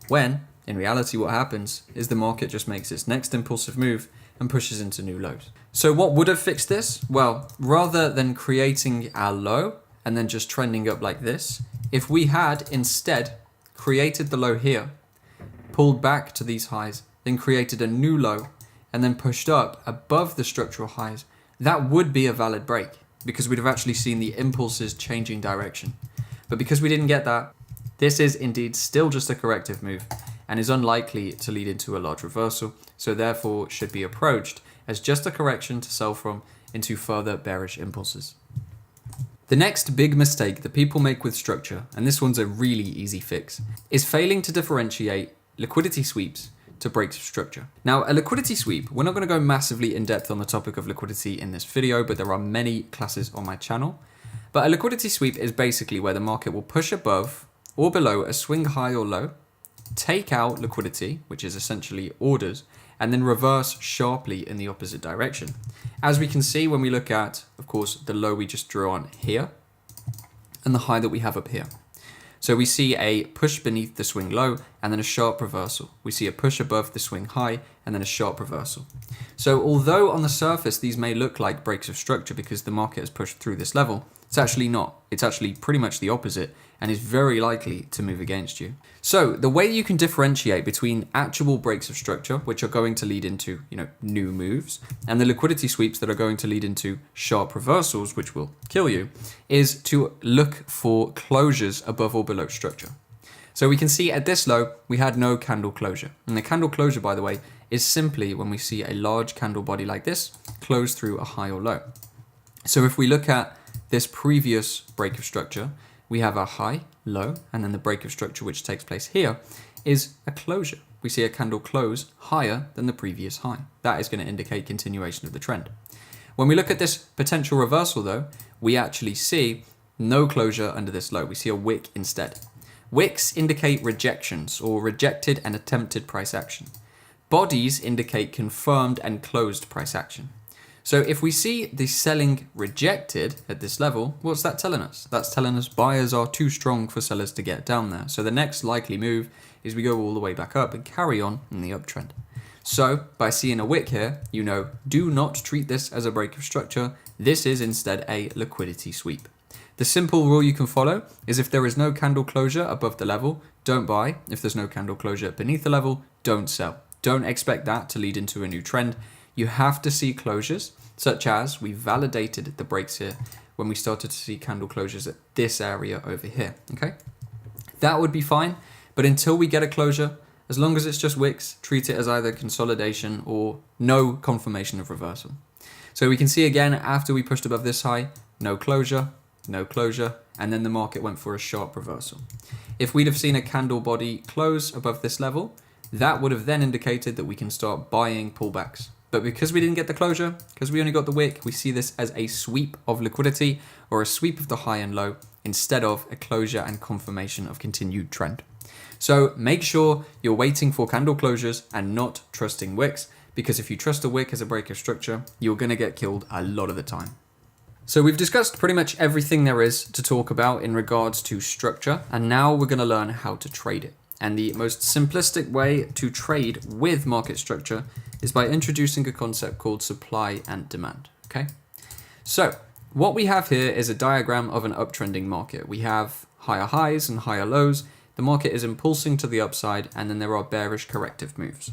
when in reality what happens is the market just makes its next impulsive move and pushes into new lows. So what would have fixed this? Well, rather than creating our low and then just trending up like this, if we had instead created the low here, pulled back to these highs, then created a new low and then pushed up above the structural highs, that would be a valid break because we'd have actually seen the impulses changing direction. But because we didn't get that, this is indeed still just a corrective move and is unlikely to lead into a large reversal, so therefore should be approached as just a correction to sell from into further bearish impulses. The next big mistake that people make with structure, and this one's a really easy fix, is failing to differentiate liquidity sweeps to breaks of structure. Now, a liquidity sweep, we're not going to go massively in depth on the topic of liquidity in this video, but there are many classes on my channel. But a liquidity sweep is basically where the market will push above or below a swing high or low, take out liquidity, which is essentially orders, and then reverse sharply in the opposite direction. As we can see when we look at, of course, the low we just drew on here and the high that we have up here. So we see a push beneath the swing low and then a sharp reversal. We see a push above the swing high and then a sharp reversal. So although on the surface these may look like breaks of structure because the market has pushed through this level, it's actually not. It's actually pretty much the opposite. and is very likely to move against you. So the way you can differentiate between actual breaks of structure, which are going to lead into, new moves, and the liquidity sweeps that are going to lead into sharp reversals, which will kill you, is to look for closures above or below structure. So we can see at this low, we had no candle closure. And the candle closure, by the way, is simply when we see a large candle body like this close through a high or low. So if we look at this previous break of structure, we have a high, low, and then the break of structure which takes place here is a closure. We see a candle close higher than the previous high. That is going to indicate continuation of the trend. When we look at this potential reversal though, we actually see no closure under this low. We see a wick instead. Wicks indicate rejections or rejected and attempted price action. Bodies indicate confirmed and closed price action. So if we see the selling rejected at this level, what's that telling us? That's telling us buyers are too strong for sellers to get down there. So the next likely move is we go all the way back up and carry on in the uptrend. So by seeing a wick here, do not treat this as a break of structure. This is instead a liquidity sweep. The simple rule you can follow is if there is no candle closure above the level, don't buy. If there's no candle closure beneath the level, don't sell. Don't expect that to lead into a new trend. You have to see closures, such as we validated the breaks here when we started to see candle closures at this area over here, okay? That would be fine, but until we get a closure, as long as it's just wicks, treat it as either consolidation or no confirmation of reversal. So we can see again, after we pushed above this high, no closure, and then the market went for a sharp reversal. If we'd have seen a candle body close above this level, that would have then indicated that we can start buying pullbacks. But because we didn't get the closure, because we only got the wick, we see this as a sweep of liquidity or a sweep of the high and low instead of a closure and confirmation of continued trend. So make sure you're waiting for candle closures and not trusting wicks, because if you trust a wick as a break of structure, you're going to get killed a lot of the time. So we've discussed pretty much everything there is to talk about in regards to structure, and now we're going to learn how to trade it. And the most simplistic way to trade with market structure is by introducing a concept called supply and demand, okay? So what we have here is a diagram of an uptrending market. We have higher highs and higher lows. The market is impulsing to the upside, and then there are bearish corrective moves.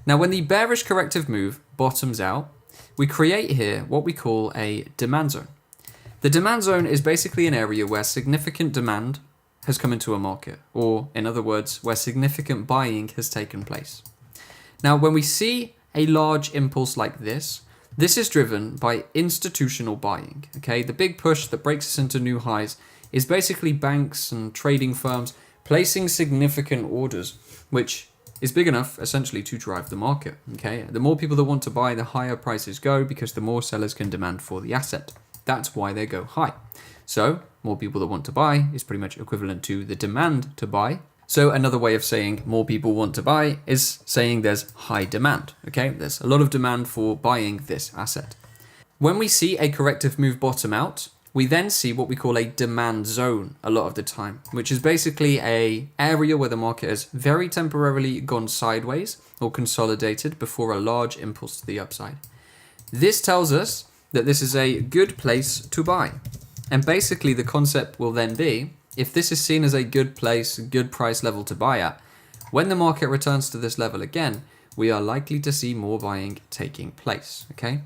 Now, when the bearish corrective move bottoms out, we create here what we call a demand zone. The demand zone is basically an area where significant demand has come into a market, or in other words, where significant buying has taken place. Now, when we see a large impulse like this is driven by institutional buying, okay? The big push that breaks us into new highs is basically banks and trading firms placing significant orders, which is big enough essentially to drive the market, okay? The more people that want to buy, the higher prices go because the more sellers can demand for the asset. That's why they go high. So more people that want to buy is pretty much equivalent to the demand to buy. So another way of saying more people want to buy is saying there's high demand, okay? There's a lot of demand for buying this asset. When we see a corrective move bottom out, we then see what we call a demand zone a lot of the time, which is basically an area where the market has very temporarily gone sideways or consolidated before a large impulse to the upside. This tells us that this is a good place to buy. And basically the concept will then be, if this is seen as a good place, good price level to buy at, when the market returns to this level again, we are likely to see more buying taking place, okay?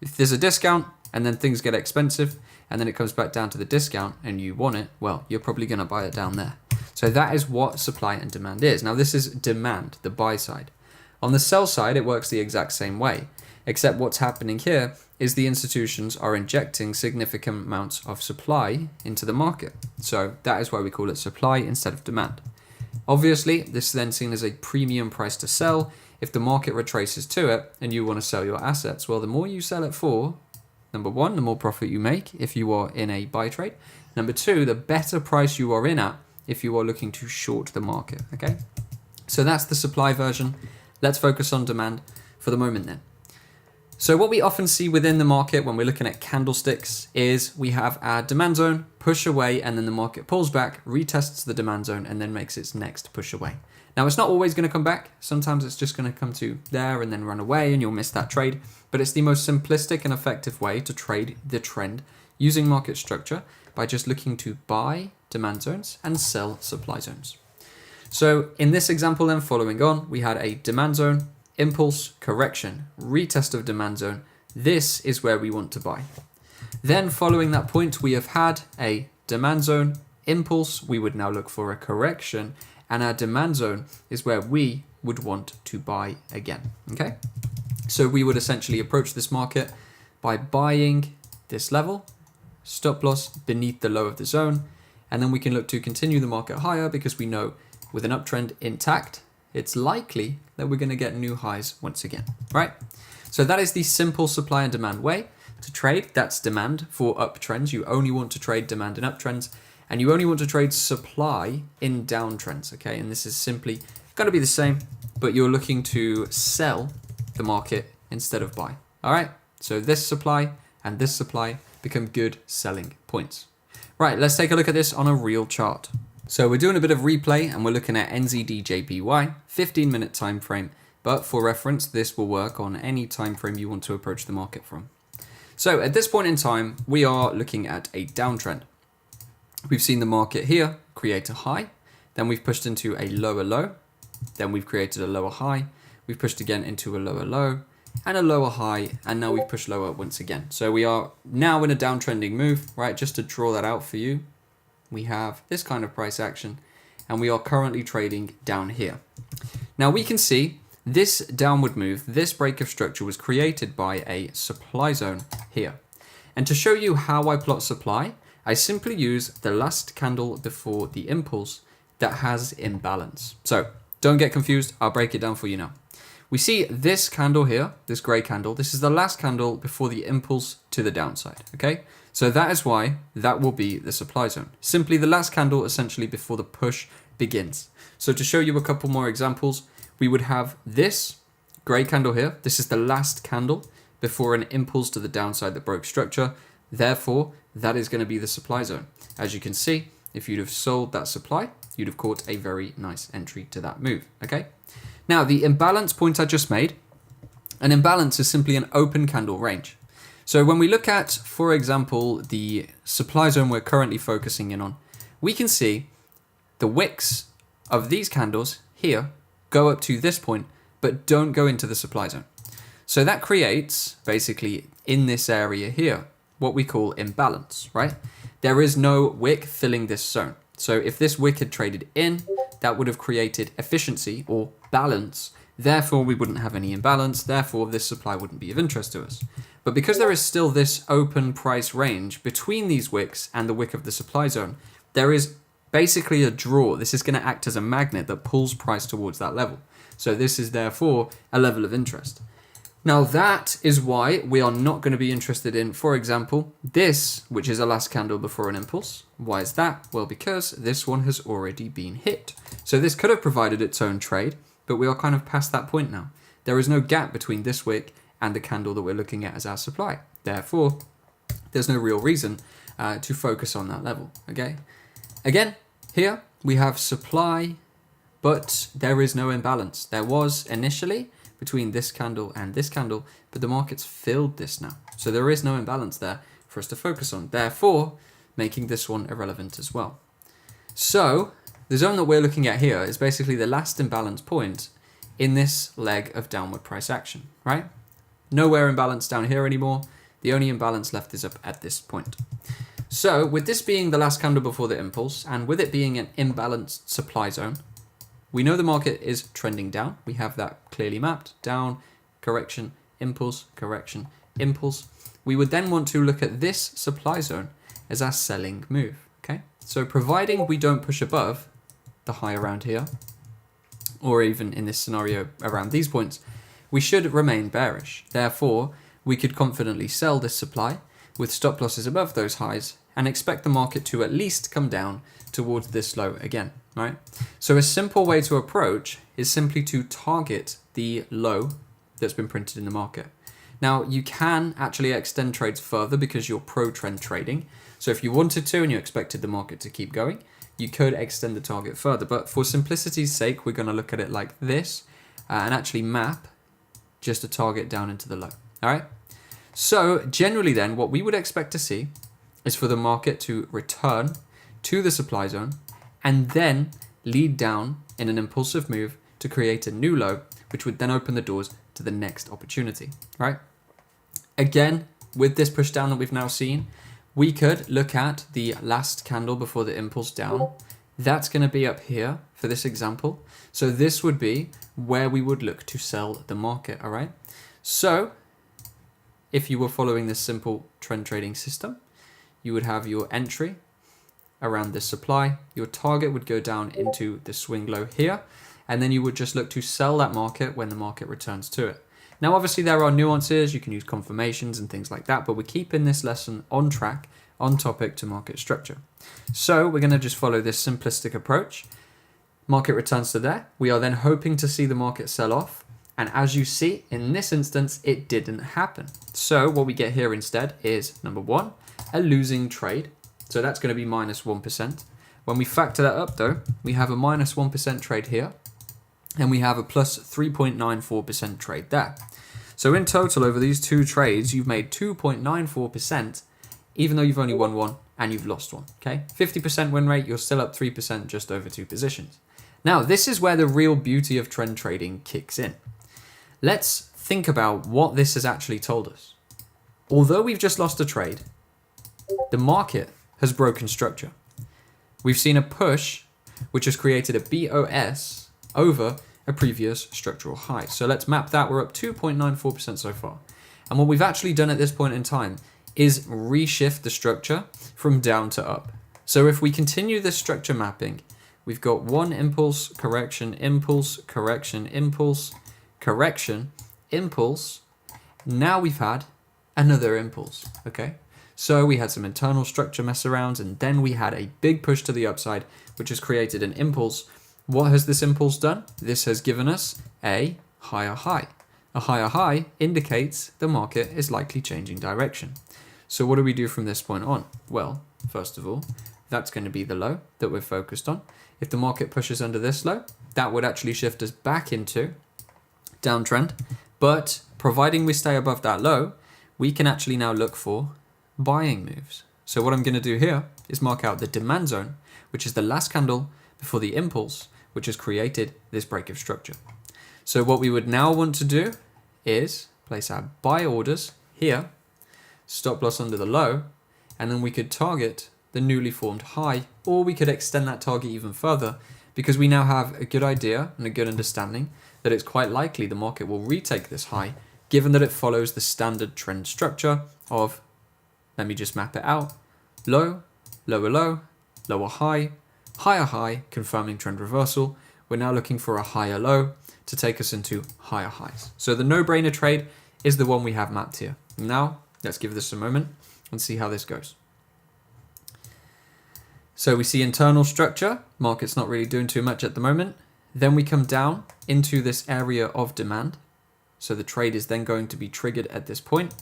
If there's a discount and then things get expensive and then it comes back down to the discount and you want it, well, you're probably going to buy it down there. So that is what supply and demand is. Now this is demand, the buy side. On the sell side, it works the exact same way, except what's happening here is the institutions are injecting significant amounts of supply into the market. So that is why we call it supply instead of demand. Obviously, this is then seen as a premium price to sell. If the market retraces to it and you want to sell your assets, well, the more you sell it for, number one, the more profit you make if you are in a buy trade. Number two, the better price you are in at if you are looking to short the market, okay? So that's the supply version. Let's focus on demand for the moment then. So what we often see within the market when we're looking at candlesticks is we have our demand zone, push away, and then the market pulls back, retests the demand zone, and then makes its next push away. Now, it's not always going to come back. Sometimes it's just going to come to there and then run away and you'll miss that trade. But it's the most simplistic and effective way to trade the trend using market structure by just looking to buy demand zones and sell supply zones. So in this example then, following on, we had a demand zone, impulse, correction, retest of demand zone. This is where we want to buy. Then following that point, we have had a demand zone, impulse, we would now look for a correction, and our demand zone is where we would want to buy again, okay? So we would essentially approach this market by buying this level, stop loss beneath the low of the zone, and then we can look to continue the market higher because we know with an uptrend intact, it's likely that we're going to get new highs once again, right? So that is the simple supply and demand way to trade. That's demand for uptrends. You only want to trade demand in uptrends, and you only want to trade supply in downtrends, okay? And this is simply going to be the same, but you're looking to sell the market instead of buy, all right? So this supply and this supply become good selling points. Right, let's take a look at this on a real chart. So we're doing a bit of replay and we're looking at NZDJPY, 15-minute time frame, but for reference, this will work on any time frame you want to approach the market from. So at this point in time, we are looking at a downtrend. We've seen the market here create a high, then we've pushed into a lower low, then we've created a lower high, we've pushed again into a lower low, and a lower high, and now we've pushed lower once again. So we are now in a downtrending move, right? Just to draw that out for you, we have this kind of price action, and we are currently trading down here. Now we can see this downward move, this break of structure was created by a supply zone here. And to show you how I plot supply, I simply use the last candle before the impulse that has imbalance. So don't get confused, I'll break it down for you now. We see this candle here, this gray candle, this is the last candle before the impulse to the downside, okay? So that is why that will be the supply zone. Simply the last candle essentially before the push begins. So to show you a couple more examples, we would have this gray candle here. This is the last candle before an impulse to the downside that broke structure. Therefore, that is going to be the supply zone. As you can see, if you'd have sold that supply, you'd have caught a very nice entry to that move, okay? Now, the imbalance point I just made, an imbalance is simply an open candle range. So when we look at, for example, the supply zone we're currently focusing in on, we can see the wicks of these candles here go up to this point, but don't go into the supply zone. So that creates, basically, in this area here, what we call imbalance, right? There is no wick filling this zone. So if this wick had traded in, that would have created efficiency or balance. Therefore, we wouldn't have any imbalance. Therefore, this supply wouldn't be of interest to us. But because there is still this open price range between these wicks and the wick of the supply zone, there is basically a draw. This is going to act as a magnet that pulls price towards that level. So this is therefore a level of interest. Now that is why we are not going to be interested in, for example, this, which is a last candle before an impulse. Why is that? Well, because this one has already been hit. So this could have provided its own trade, but we are kind of past that point now. There is no gap between this wick and the candle that we're looking at as our supply. Therefore, there's no real reason to focus on that level, okay? Again, here we have supply, but there is no imbalance. There was initially between this candle and this candle, but the market's filled this now. So there is no imbalance there for us to focus on, therefore making this one irrelevant as well. So the zone that we're looking at here is basically the last imbalance point in this leg of downward price action, right? Nowhere imbalance down here anymore. The only imbalance left is up at this point. So with this being the last candle before the impulse, and with it being an imbalanced supply zone, we know the market is trending down. We have that clearly mapped. Down, correction, impulse, correction, impulse. We would then want to look at this supply zone as our selling move, okay? So providing we don't push above the high around here, or even in this scenario around these points, we should remain bearish. Therefore, we could confidently sell this supply with stop losses above those highs and expect the market to at least come down towards this low again, right? So a simple way to approach is simply to target the low that's been printed in the market. Now, you can actually extend trades further because you're pro-trend trading. So if you wanted to and you expected the market to keep going, you could extend the target further. But for simplicity's sake, we're going to look at it like this and actually map just a target down into the low, all right? So generally then, what we would expect to see is for the market to return to the supply zone and then lead down in an impulsive move to create a new low, which would then open the doors to the next opportunity, right? Again, with this push down that we've now seen, we could look at the last candle before the impulse down. That's going to be up here for this example. So this would be where we would look to sell the market, all right? So if you were following this simple trend trading system, you would have your entry around this supply. Your target would go down into the swing low here, and then you would just look to sell that market when the market returns to it. Now, obviously there are nuances. You can use confirmations and things like that, but we're keeping this lesson on track, on topic to market structure. So we're going to just follow this simplistic approach. Market returns to there. We are then hoping to see the market sell off. And as you see, in this instance, it didn't happen. So what we get here instead is, number one, a losing trade. So that's going to be minus 1%. When we factor that up though, we have a minus 1% trade here, and we have a plus 3.94% trade there. So in total, over these two trades, you've made 2.94%, even though you've only won one and you've lost one, okay? 50% win rate, you're still up 3% just over two positions. Now, this is where the real beauty of trend trading kicks in. Let's think about what this has actually told us. Although we've just lost a trade, the market has broken structure. We've seen a push, which has created a BOS over a previous structural high. So let's map that. We're up 2.94% so far. And what we've actually done at this point in time is reshift the structure from down to up. So if we continue this structure mapping, we've got one impulse, correction, impulse, correction, impulse, correction, impulse. Now we've had another impulse, okay? So we had some internal structure mess arounds, and then we had a big push to the upside, which has created an impulse. What has this impulse done? This has given us a higher high. A higher high indicates the market is likely changing direction. So what do we do from this point on? Well, first of all, that's going to be the low that we're focused on. If the market pushes under this low, that would actually shift us back into downtrend. But providing we stay above that low, we can actually now look for buying moves. So what I'm going to do here is mark out the demand zone, which is the last candle before the impulse, which has created this break of structure. So what we would now want to do is place our buy orders here, stop loss under the low, and then we could target the newly formed high, or we could extend that target even further, because we now have a good idea and a good understanding that it's quite likely the market will retake this high, given that it follows the standard trend structure of, let me just map it out, low, lower low, lower high, higher high, confirming trend reversal. We're now looking for a higher low to take us into higher highs. So the no-brainer trade is the one we have mapped here. Now, let's give this a moment and see how this goes. So we see internal structure, market's not really doing too much at the moment. Then we come down into this area of demand. So the trade is then going to be triggered at this point.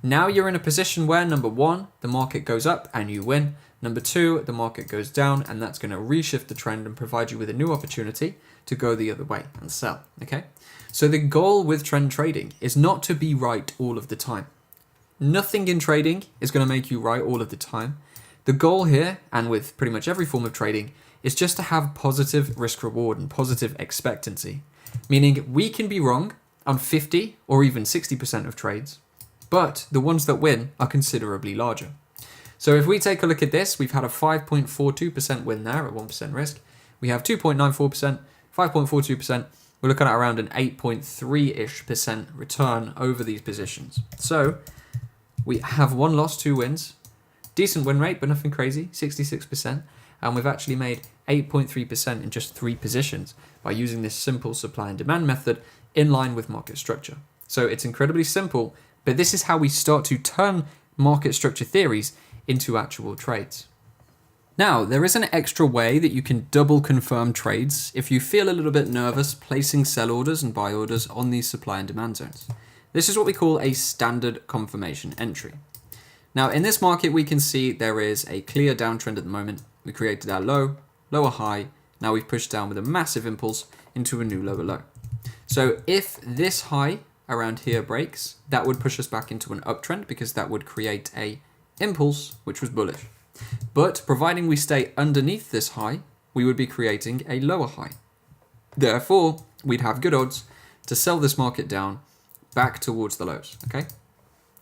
Now you're in a position where, number one, the market goes up and you win. Number two, the market goes down, and that's going to reshift the trend and provide you with a new opportunity to go the other way and sell, okay? So the goal with trend trading is not to be right all of the time. Nothing in trading is going to make you right all of the time. The goal here, and with pretty much every form of trading, is just to have positive risk reward and positive expectancy. Meaning we can be wrong on 50 or even 60% of trades, but the ones that win are considerably larger. So if we take a look at this, we've had a 5.42% win there at 1% risk. We have 2.94%, 5.42%. We're looking at around an 8.3-ish% return over these positions. So we have one loss, two wins. Decent win rate, but nothing crazy, 66%. And we've actually made 8.3% in just 3 positions by using this simple supply and demand method in line with market structure. So it's incredibly simple, but this is how we start to turn market structure theories into actual trades. Now, there is an extra way that you can double confirm trades if you feel a little bit nervous placing sell orders and buy orders on these supply and demand zones. This is what we call a standard confirmation entry. Now, in this market, we can see there is a clear downtrend at the moment. We created our low, lower high. Now we've pushed down with a massive impulse into a new lower low. So if this high around here breaks, that would push us back into an uptrend because that would create a impulse, which was bullish. But providing we stay underneath this high, we would be creating a lower high. Therefore, we'd have good odds to sell this market down back towards the lows, okay?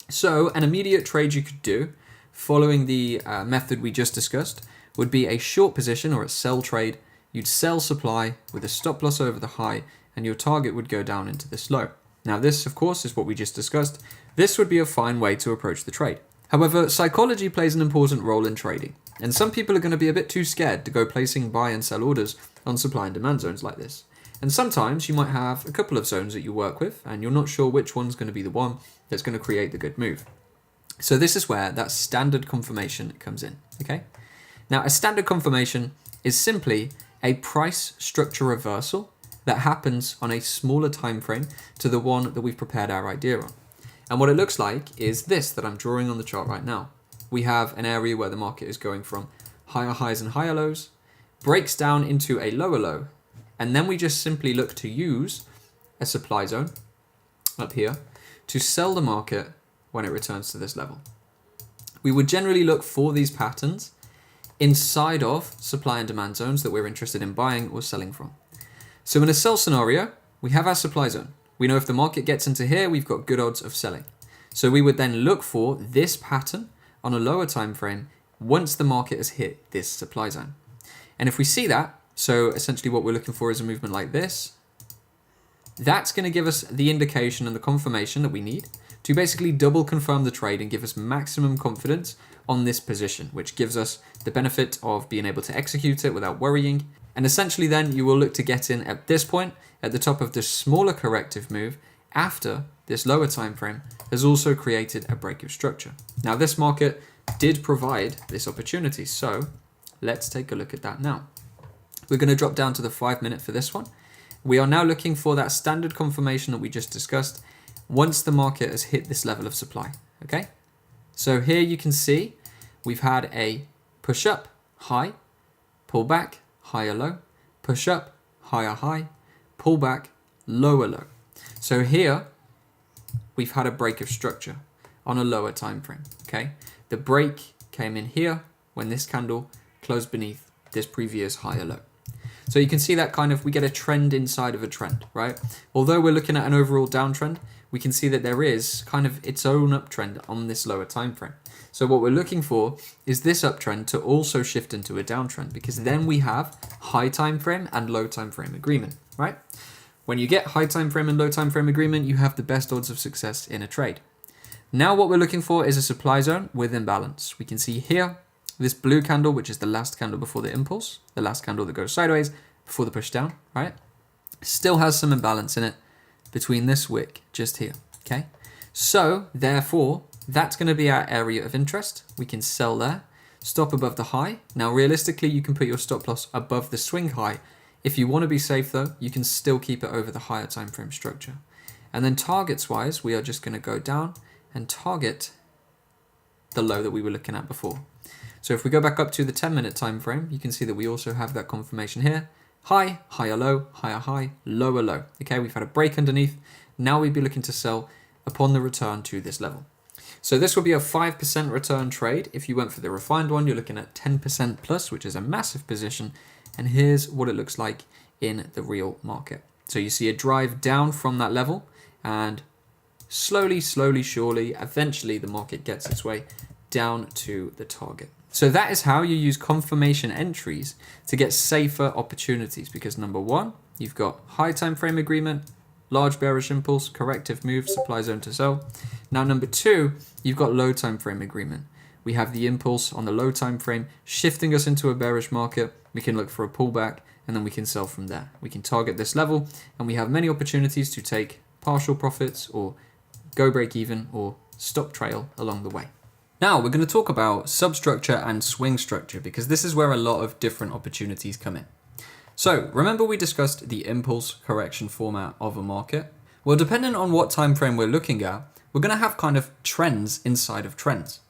So an immediate trade you could do following the method we just discussed would be a short position or a sell trade. You'd sell supply with a stop loss over the high and your target would go down into this low. Now this, of course, is what we just discussed. This would be a fine way to approach the trade. However, psychology plays an important role in trading, and some people are going to be a bit too scared to go placing buy and sell orders on supply and demand zones like this. And sometimes you might have a couple of zones that you work with, and you're not sure which one's going to be the one that's going to create the good move. So this is where that standard confirmation comes in, okay? Now, a standard confirmation is simply a price structure reversal that happens on a smaller time frame to the one that we've prepared our idea on. And what it looks like is this that I'm drawing on the chart right now. We have an area where the market is going from higher highs and higher lows, breaks down into a lower low, and then we just simply look to use a supply zone up here to sell the market when it returns to this level. We would generally look for these patterns inside of supply and demand zones that we're interested in buying or selling from. So in a sell scenario, we have our supply zone. We know if the market gets into here, we've got good odds of selling. So we would then look for this pattern on a lower time frame once the market has hit this supply zone. And if we see that, so essentially what we're looking for is a movement like this, that's going to give us the indication and the confirmation that we need to basically double confirm the trade and give us maximum confidence on this position, which gives us the benefit of being able to execute it without worrying. And essentially then you will look to get in at this point at the top of this smaller corrective move after this lower time frame has also created a break of structure. Now this market did provide this opportunity, so let's take a look at that now. We're going to drop down to the 5-minute for this one. We are now looking for that standard confirmation that we just discussed once the market has hit this level of supply, okay? So here you can see we've had a push up, high, pull back, higher low, push up, higher high, pull back, lower low. So here we've had a break of structure on a lower time frame, okay? The break came in here when this candle closed beneath this previous higher low. So you can see that kind of, we get a trend inside of a trend, right? Although we're looking at an overall downtrend, we can see that there is kind of its own uptrend on this lower time frame. So what we're looking for is this uptrend to also shift into a downtrend, because then we have high time frame and low time frame agreement, right? When you get high time frame and low time frame agreement, you have the best odds of success in a trade. Now what we're looking for is a supply zone with imbalance. We can see here this blue candle, which is the last candle before the impulse, the last candle that goes sideways before the push down, right? Still has some imbalance in it between this wick just here, okay? So therefore, that's going to be our area of interest. We can sell there, stop above the high. Now realistically, you can put your stop loss above the swing high. If you want to be safe though, you can still keep it over the higher time frame structure. And then targets wise, we are just going to go down and target the low that we were looking at before. So if we go back up to the 10-minute time frame, you can see that we also have that confirmation here. High, higher low, higher high, lower low. Okay, we've had a break underneath. Now we'd be looking to sell upon the return to this level. So this will be a 5% return trade. If you went for the refined one, you're looking at 10% plus, which is a massive position. And here's what it looks like in the real market. So you see a drive down from that level, and slowly, surely, eventually the market gets its way down to the target. So that is how you use confirmation entries to get safer opportunities, because number one, you've got high time frame agreement, large bearish impulse, corrective move, supply zone to sell. Now number two, you've got low time frame agreement. We have the impulse on the low time frame shifting us into a bearish market. We can look for a pullback and then we can sell from there. We can target this level and we have many opportunities to take partial profits or go break even or stop trail along the way. Now we're going to talk about substructure and swing structure, because this is where a lot of different opportunities come in. So remember we discussed the impulse correction format of a market? Well, depending on what time frame we're looking at, we're going to have kind of trends inside of trends.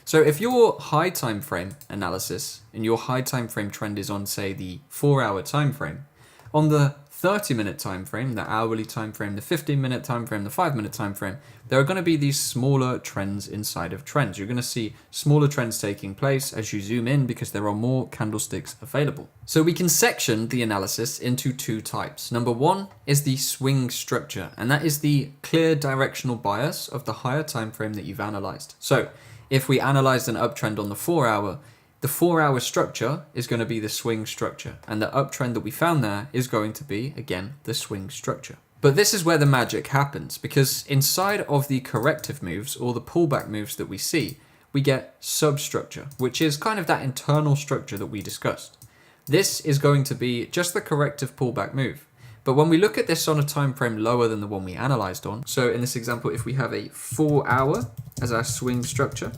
So if your high time frame analysis and your high time frame trend is on, say, the 4-hour time frame, on the 30-minute time frame, the hourly time frame, the 15-minute time frame, the 5-minute time frame, there are going to be these smaller trends inside of trends. You're going to see smaller trends taking place as you zoom in because there are more candlesticks available. So we can section the analysis into two types. Number one is the swing structure, and that is the clear directional bias of the higher time frame that you've analyzed. So if we analyzed an uptrend on the 4-hour, the 4-hour structure is going to be the swing structure, and the uptrend that we found there is going to be, again, the swing structure. But this is where the magic happens, because inside of the corrective moves or the pullback moves that we see, we get substructure, which is kind of that internal structure that we discussed. This is going to be just the corrective pullback move. But when we look at this on a time frame lower than the one we analyzed on, so in this example, if we have a 4-hour as our swing structure,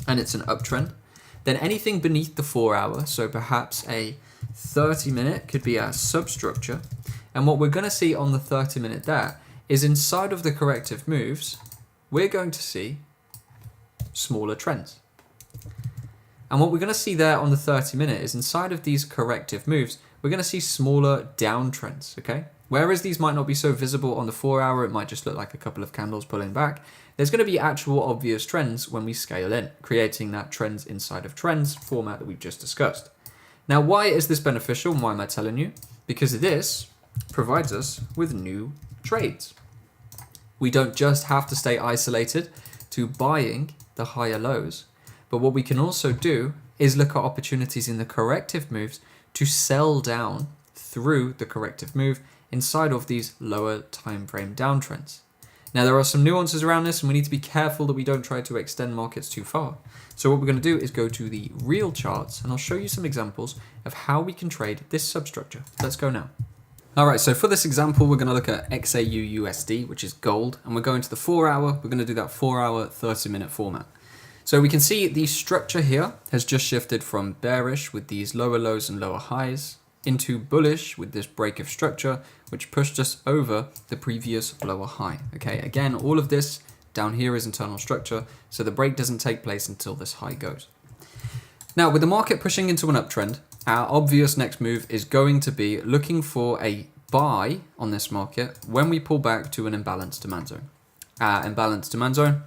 and it's an uptrend, then anything beneath the 4-hour, so perhaps a 30-minute could be our substructure. And what we're going to see on the 30-minute there is inside of the corrective moves, we're going to see smaller trends. And what we're going to see there on the 30-minute is inside of these corrective moves, we're going to see smaller downtrends, okay? Whereas these might not be so visible on the 4-hour, it might just look like a couple of candles pulling back. There's going to be actual obvious trends when we scale in, creating that trends inside of trends format that we've just discussed. Now, why is this beneficial and why am I telling you? Because this provides us with new trades. We don't just have to stay isolated to buying the higher lows, but what we can also do is look at opportunities in the corrective moves to sell down through the corrective move inside of these lower time frame downtrends. Now, there are some nuances around this, and we need to be careful that we don't try to extend markets too far. So what we're going to do is go to the real charts, and I'll show you some examples of how we can trade this substructure. Let's go now. All right, so for this example, we're going to look at XAU USD, which is gold, and we're going to the 4-hour. We're going to do that 4-hour, 30-minute format. So we can see the structure here has just shifted from bearish with these lower lows and lower highs into bullish with this break of structure, which pushed us over the previous lower high. Okay, again, all of this down here is internal structure, so the break doesn't take place until this high goes. Now, with the market pushing into an uptrend, our obvious next move is going to be looking for a buy on this market when we pull back to an imbalanced demand zone. Our imbalanced demand zone,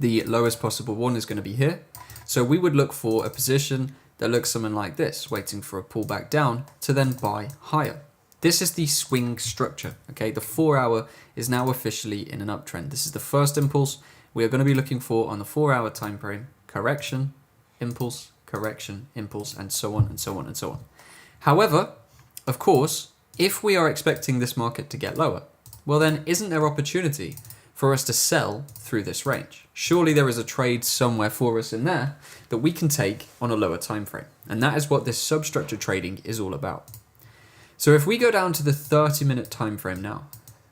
the lowest possible one is going to be here. So we would look for a position that looks something like this, waiting for a pullback down to then buy higher. This is the swing structure, okay? The 4-hour is now officially in an uptrend. This is the first impulse we are going to be looking for on the 4-hour time frame. Correction, impulse, correction, impulse, and so on and so on and so on. However, of course, if we are expecting this market to get lower, well then isn't there opportunity for us to sell through this range? Surely there is a trade somewhere for us in there that we can take on a lower time frame. And that is what this substructure trading is all about. So if we go down to the 30-minute time frame now,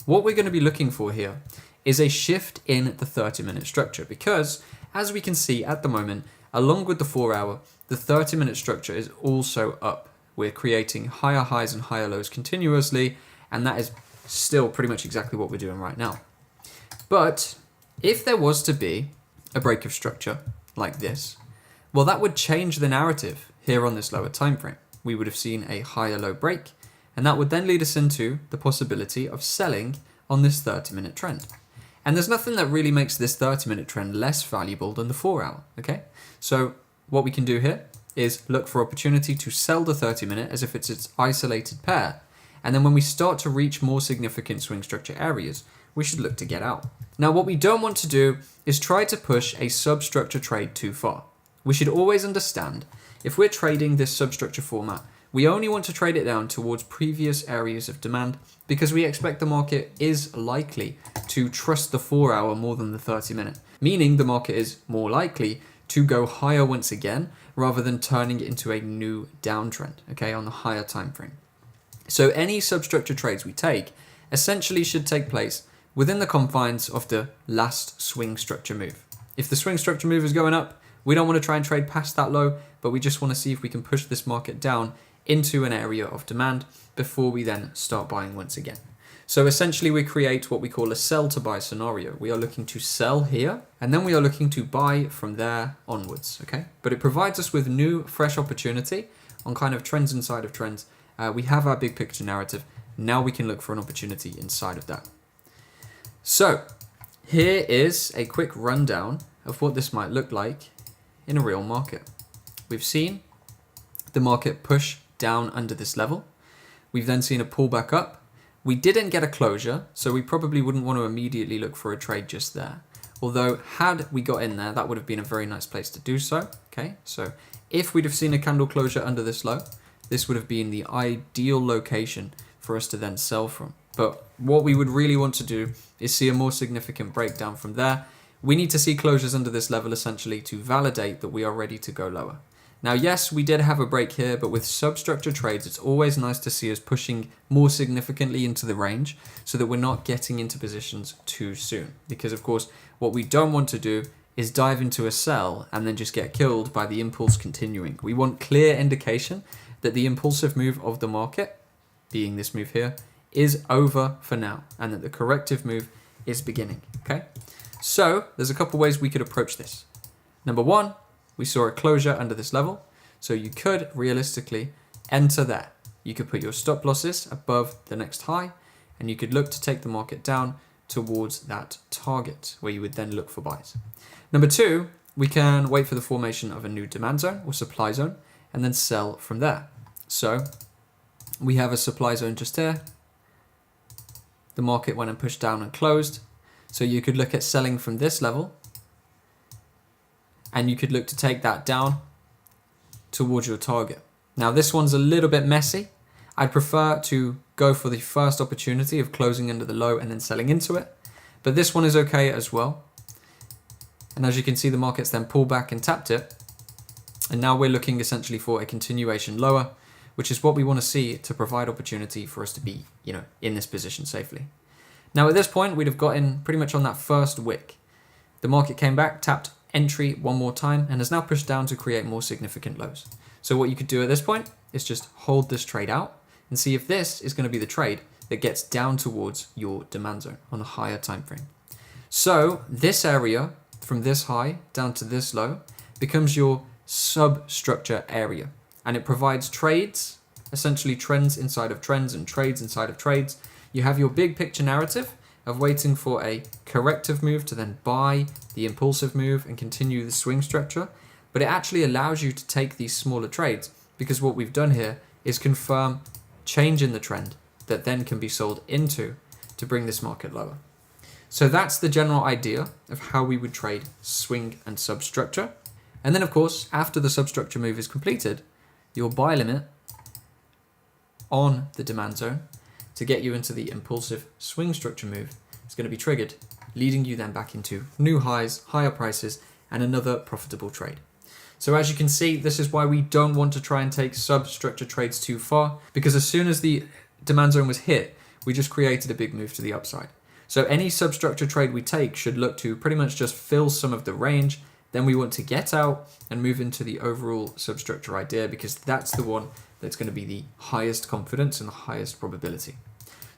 what we're going to be looking for here is a shift in the 30-minute structure, because as we can see at the moment, along with the 4-hour, the 30-minute structure is also up. We're creating higher highs and higher lows continuously, and that is still pretty much exactly what we're doing right now. But if there was to be a break of structure like this, well, that would change the narrative here on this lower time frame. We would have seen a higher low break, and that would then lead us into the possibility of selling on this 30-minute trend. And there's nothing that really makes this 30-minute trend less valuable than the 4-hour, okay? So what we can do here is look for opportunity to sell the 30-minute as if it's its isolated pair. And then when we start to reach more significant swing structure areas, we should look to get out. Now, what we don't want to do is try to push a substructure trade too far. We should always understand, if we're trading this substructure format, we only want to trade it down towards previous areas of demand because we expect the market is likely to trust the 4-hour more than the 30-minute, meaning the market is more likely to go higher once again rather than turning it into a new downtrend, okay, on the higher time frame. So any substructure trades we take essentially should take place within the confines of the last swing structure move. If the swing structure move is going up, we don't want to try and trade past that low, but we just want to see if we can push this market down into an area of demand before we then start buying once again. So essentially we create what we call a sell to buy scenario. We are looking to sell here, and then we are looking to buy from there onwards, okay? But it provides us with new, fresh opportunity on kind of trends inside of trends. We have our big picture narrative, Now we can look for an opportunity inside of that. So here is a quick rundown of what this might look like in a real market. We've seen the market push down under this level. We've then seen a pullback up. We didn't get a closure, so we probably wouldn't want to immediately look for a trade just there. Although had we got in there, that would have been a very nice place to do so. Okay, so if we'd have seen a candle closure under this low, this would have been the ideal location for us to then sell from. But what we would really want to do is see a more significant breakdown from there. We need to see closures under this level essentially to validate that we are ready to go lower. Now, yes, we did have a break here, but with substructure trades, it's always nice to see us pushing more significantly into the range so that we're not getting into positions too soon. Because of course, what we don't want to do is dive into a sell and then just get killed by the impulse continuing. We want clear indication that the impulsive move of the market, being this move here, is over for now and that the corrective move is beginning, okay? So there's a couple ways we could approach this. Number one, we saw a closure under this level, so you could realistically enter there. You could put your stop losses above the next high, and you could look to take the market down towards that target, where you would then look for buys. Number two, we can wait for the formation of a new demand zone or supply zone, and then sell from there. So we have a supply zone just here. The market went and pushed down and closed, so you could look at selling from this level, and you could look to take that down towards your target. Now this one's a little bit messy. I'd prefer to go for the first opportunity of closing under the low and then selling into it. But this one is okay as well. And as you can see, the market's then pulled back and tapped it. And now we're looking essentially for a continuation lower, which is what we want to see to provide opportunity for us to be, in this position safely. Now at this point, we'd have gotten pretty much on that first wick. The market came back, tapped entry one more time, and has now pushed down to create more significant lows. So what you could do at this point is just hold this trade out and see if this is going to be the trade that gets down towards your demand zone on a higher time frame. So this area from this high down to this low becomes your substructure area, and it provides trades, essentially trends inside of trends and trades inside of trades. You have your big picture narrative of waiting for a corrective move to then buy the impulsive move and continue the swing structure. But it actually allows you to take these smaller trades, because what we've done here is confirm change in the trend that then can be sold into to bring this market lower. So that's the general idea of how we would trade swing and substructure. And then of course, after the substructure move is completed, your buy limit on the demand zone to get you into the impulsive swing structure move is going to be triggered, leading you then back into new highs, higher prices, and another profitable trade. So as you can see, this is why we don't want to try and take substructure trades too far, because as soon as the demand zone was hit, we just created a big move to the upside. So any substructure trade we take should look to pretty much just fill some of the range. Then we want to get out and move into the overall substructure idea, because that's the one that's going to be the highest confidence and the highest probability.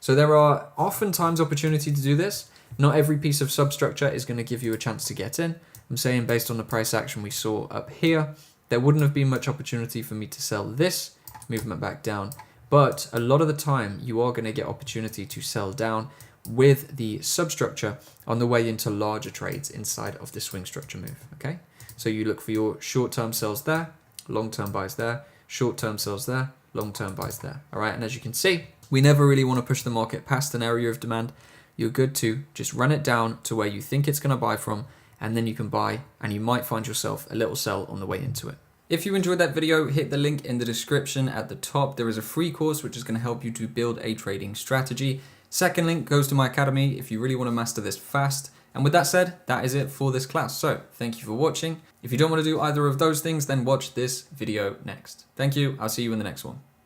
So there are oftentimes opportunity to do this. Not every piece of substructure is going to give you a chance to get in. I'm saying based on the price action we saw up here, there wouldn't have been much opportunity for me to sell this movement back down. But a lot of the time you are going to get opportunity to sell down with the substructure on the way into larger trades inside of the swing structure move. Okay, so you look for your short-term sells there, long-term buys there, short-term sells there, long-term buys there. All right, and as you can see, we never really want to push the market past an area of demand. You're good to just run it down to where you think it's going to buy from, and then you can buy, and you might find yourself a little sell on the way into it. If you enjoyed that video, hit the link in the description at the top. There is a free course which is going to help you to build a trading strategy. Second link goes to my academy if you really want to master this fast. And with that said, that is it for this class. So thank you for watching. If you don't want to do either of those things, then watch this video next. Thank you. I'll see you in the next one.